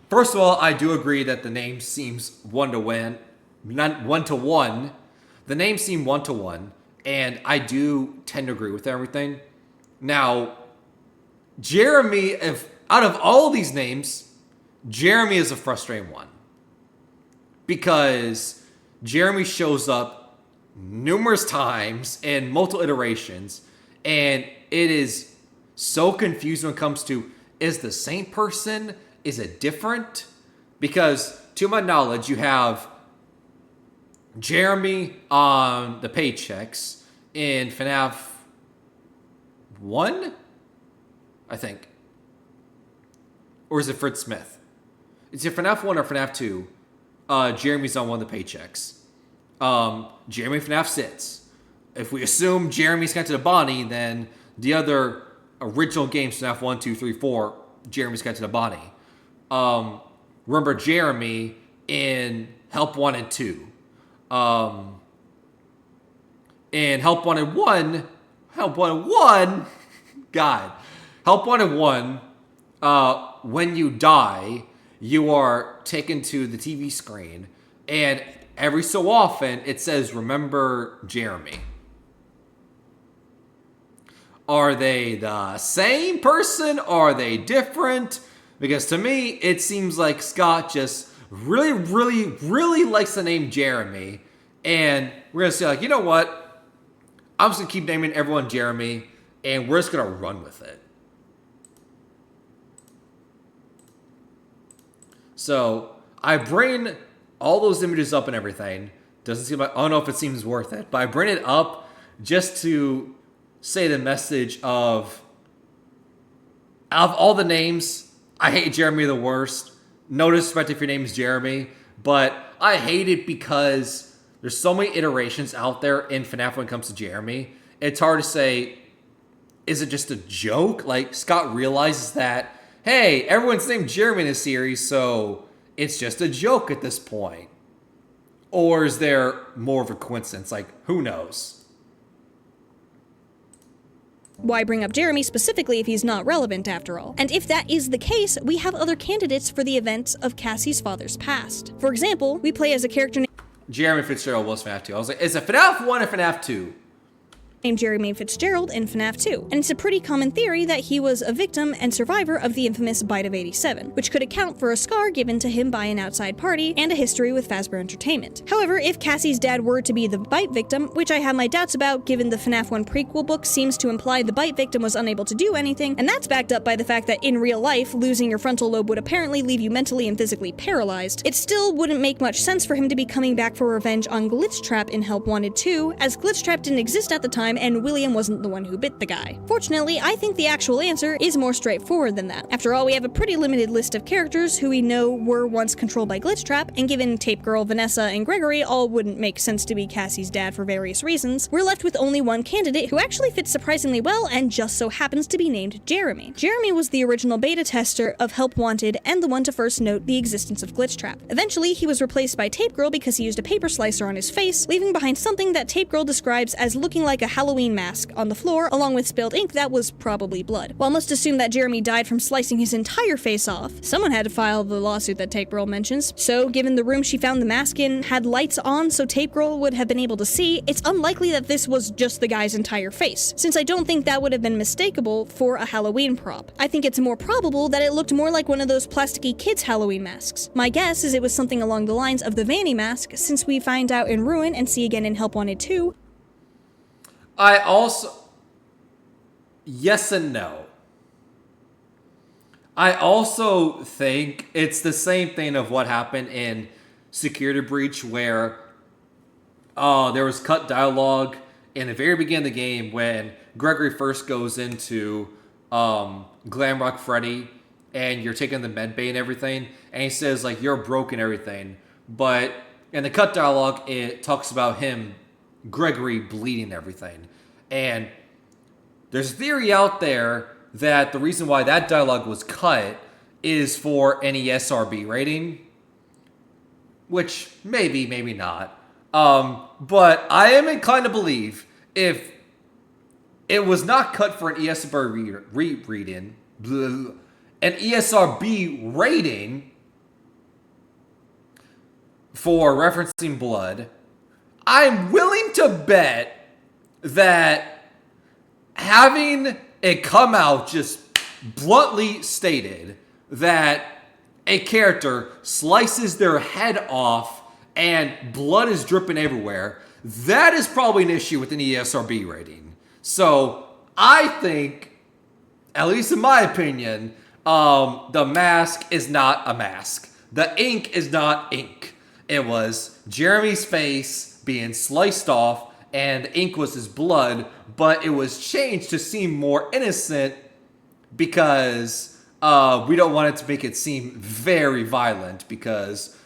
Speaker 1: First of all, I do agree that the name seems one-to-one. The names seem one-to-one, and I do tend to agree with everything. Now, Jeremy, out of all these names, Jeremy is a frustrating one. Because Jeremy shows up numerous times in multiple iterations, and it is so confusing when it comes to, is the same person? Is it different? Because, to my knowledge, you have Jeremy on the paychecks in FNAF 1, I think. Or is it Fritz Smith? Is it FNAF 1 or FNAF 2? Jeremy's on one of the paychecks. Jeremy FNAF 6. If we assume Jeremy's connected to Bonnie, then the other original games, FNAF 1, 2, 3, 4, Jeremy's connected to Bonnie. Remember Jeremy in Help Wanted 2. In Help Wanted 1, God. Help Wanted 1, when you die, you are taken to the TV screen, and every so often it says, remember Jeremy. Are they the same person? Are they different? Because to me, it seems like Scott just really likes the name Jeremy. And we're going to say, like, you know what? I'm just going to keep naming everyone Jeremy, and we're just going to run with it. So I bring all those images up and everything. Doesn't seem like, I don't know if it seems worth it, but I bring it up just to say the message of all the names, I hate Jeremy the worst. No disrespect if your name is Jeremy, But I hate it because there's so many iterations out there in FNAF when it comes to Jeremy. It's hard to say, is it just a joke? Like, Scott realizes that, hey, everyone's named Jeremy in this series, so it's just a joke at this point. Or is there more of a coincidence? Like, who knows?
Speaker 2: Why bring up Jeremy specifically if he's not relevant after all? And if that is the case, we have other candidates for the events of Cassie's father's past. For example, we play as a character named
Speaker 1: Jeremy Fitzgerald was FNAF 2. I was like, is it FNAF 1 or FNAF 2?
Speaker 2: Jeremy Fitzgerald in FNAF 2, and it's a pretty common theory that he was a victim and survivor of the infamous Bite of 87, which could account for a scar given to him by an outside party and a history with Fazbear Entertainment. However, if Cassie's dad were to be the Bite victim, which I have my doubts about given the FNAF 1 prequel book seems to imply the Bite victim was unable to do anything, and that's backed up by the fact that in real life, losing your frontal lobe would apparently leave you mentally and physically paralyzed, it still wouldn't make much sense for him to be coming back for revenge on Glitchtrap in Help Wanted 2, as Glitchtrap didn't exist at the time and William wasn't the one who bit the guy. Fortunately, I think the actual answer is more straightforward than that. After all, we have a pretty limited list of characters who we know were once controlled by Glitchtrap, and given Tape Girl, Vanessa, and Gregory all wouldn't make sense to be Cassie's dad for various reasons, we're left with only one candidate who actually fits surprisingly well and just so happens to be named Jeremy. Jeremy was the original beta tester of Help Wanted and the one to first note the existence of Glitchtrap. Eventually, he was replaced by Tape Girl because he used a paper slicer on his face, leaving behind something that Tape Girl describes as looking like a Halloween mask on the floor, along with spilled ink that was probably blood. While most assume that Jeremy died from slicing his entire face off, someone had to file the lawsuit that Tape Girl mentions, so given the room she found the mask in had lights on so Tape Girl would have been able to see, it's unlikely that this was just the guy's entire face, since I don't think that would have been mistakable for a Halloween prop. I think it's more probable that it looked more like one of those plasticky kids' Halloween masks. My guess is it was something along the lines of the Vanny mask, since we find out in Ruin and see again in Help Wanted 2.
Speaker 1: Yes and no. I also think it's the same thing of what happened in Security Breach where there was cut dialogue in the very beginning of the game when Gregory first goes into Glamrock Freddy and you're taking the med bay and everything, and he says, like, you're broke and everything. But in the cut dialogue, it talks about him, Gregory, bleeding everything. And there's a theory out there that the reason why that dialogue was cut is for any ESRB rating, which maybe, maybe not. But I am inclined to believe if it was not cut for an ESRB rating, an ESRB rating for referencing blood, I'm willing to bet that having it come out just bluntly stated that a character slices their head off and blood is dripping everywhere, that is probably an issue with an ESRB rating. So I think, at least in my opinion, the mask is not a mask. The ink is not ink. It was Jeremy's face being sliced off and the ink was his blood, but it was changed to seem more innocent because we don't want it to make it seem very violent because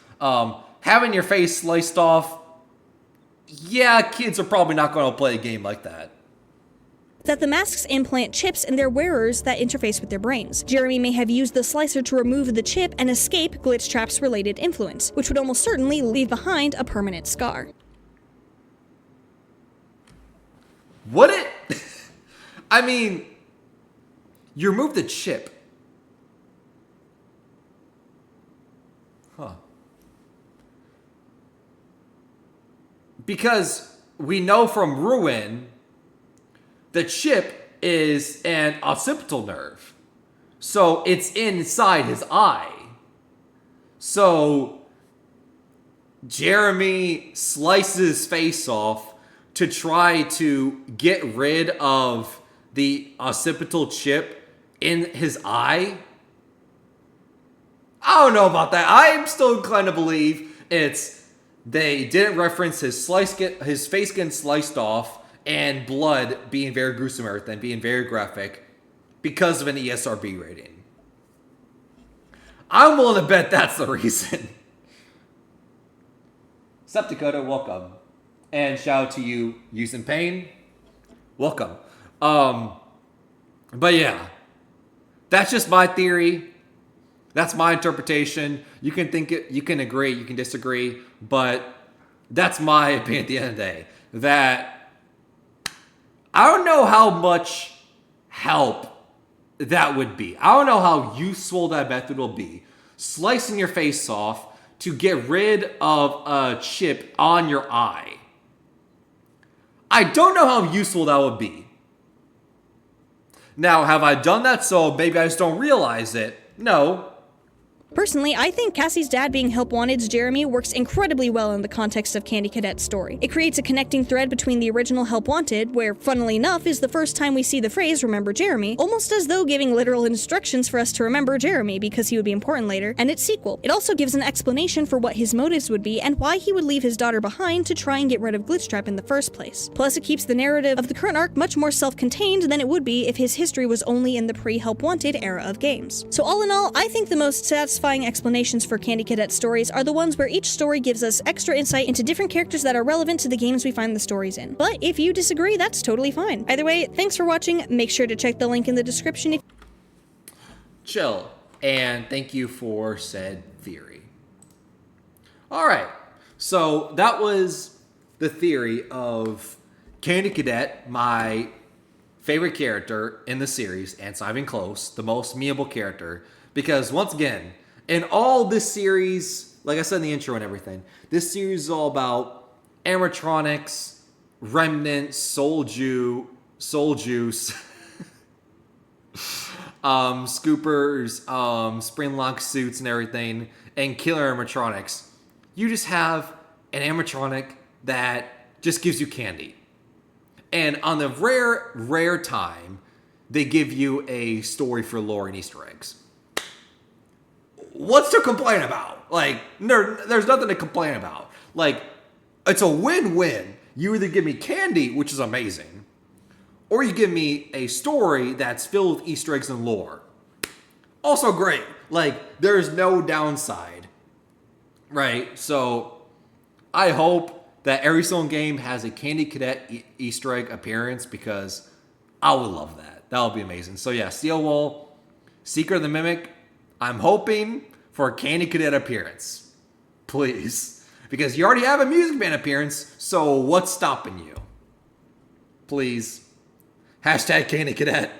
Speaker 1: having your face sliced off, yeah, kids are probably not going to play a game like that.
Speaker 2: That the masks implant chips in their wearers that interface with their brains. Jeremy may have used the slicer to remove the chip and escape Glitchtrap's related influence, which would almost certainly leave behind a permanent scar.
Speaker 1: Would it? I mean, you remove the chip. Huh. Because we know from Ruin, the chip is an occipital nerve. So it's inside his eye. So Jeremy slices his face off to try to get rid of the occipital chip in his eye. I don't know about that. I'm still inclined to believe they didn't reference his face getting sliced off and blood being very gruesome and everything, being very graphic because of an ESRB rating. I'm willing to bet that's the reason. South Dakota, welcome. And shout out to you, Using Pain, welcome. But yeah, that's just my theory. That's my interpretation. You can think it, you can agree, you can disagree, but that's my opinion at the end of the day. That I don't know how much help that would be. I don't know how useful that method will be. Slicing your face off to get rid of a chip on your eye. I don't know how useful that would be. Now, have I done that so maybe I just don't realize it? No.
Speaker 2: Personally, I think Cassie's dad being Help Wanted's Jeremy works incredibly well in the context of Candy Cadet's story. It creates a connecting thread between the original Help Wanted, where, funnily enough, is the first time we see the phrase "remember Jeremy," almost as though giving literal instructions for us to remember Jeremy because he would be important later, and its sequel. It also gives an explanation for what his motives would be and why he would leave his daughter behind to try and get rid of Glitchtrap in the first place. Plus, it keeps the narrative of the current arc much more self-contained than it would be if his history was only in the pre-Help Wanted era of games. So all in all, I think the most satisfying explanations for Candy Cadet stories are the ones where each story gives us extra insight into different characters that are relevant to the games we find the stories in. But if you disagree, that's totally fine. Either way, thanks for watching. Make sure to check the link in the description if
Speaker 1: Chill. And thank you for said theory. Alright. So that was the theory of Candy Cadet, my favorite character in the series, and it's not even close, the most memeable character. Because once again, in all this series, like I said in the intro and everything, this series is all about animatronics, Remnant, Soul Juice, Scoopers, Springlock suits and everything, and killer animatronics. You just have an animatronic that just gives you candy. And on the rare time, they give you a story for lore and Easter eggs. What's to complain about? Like, there's nothing to complain about. Like, it's a win-win. You either give me candy, which is amazing, or you give me a story that's filled with Easter eggs and lore. Also great. Like, there's no downside. Right? So, I hope that every single game has a Candy Cadet Easter egg appearance, because I would love that. That would be amazing. So yeah, Steel Wool, Secret of the Mimic, I'm hoping for a Candy Cadet appearance. Please. Because you already have a Music Man appearance, so what's stopping you? Please. Hashtag Candy Cadet.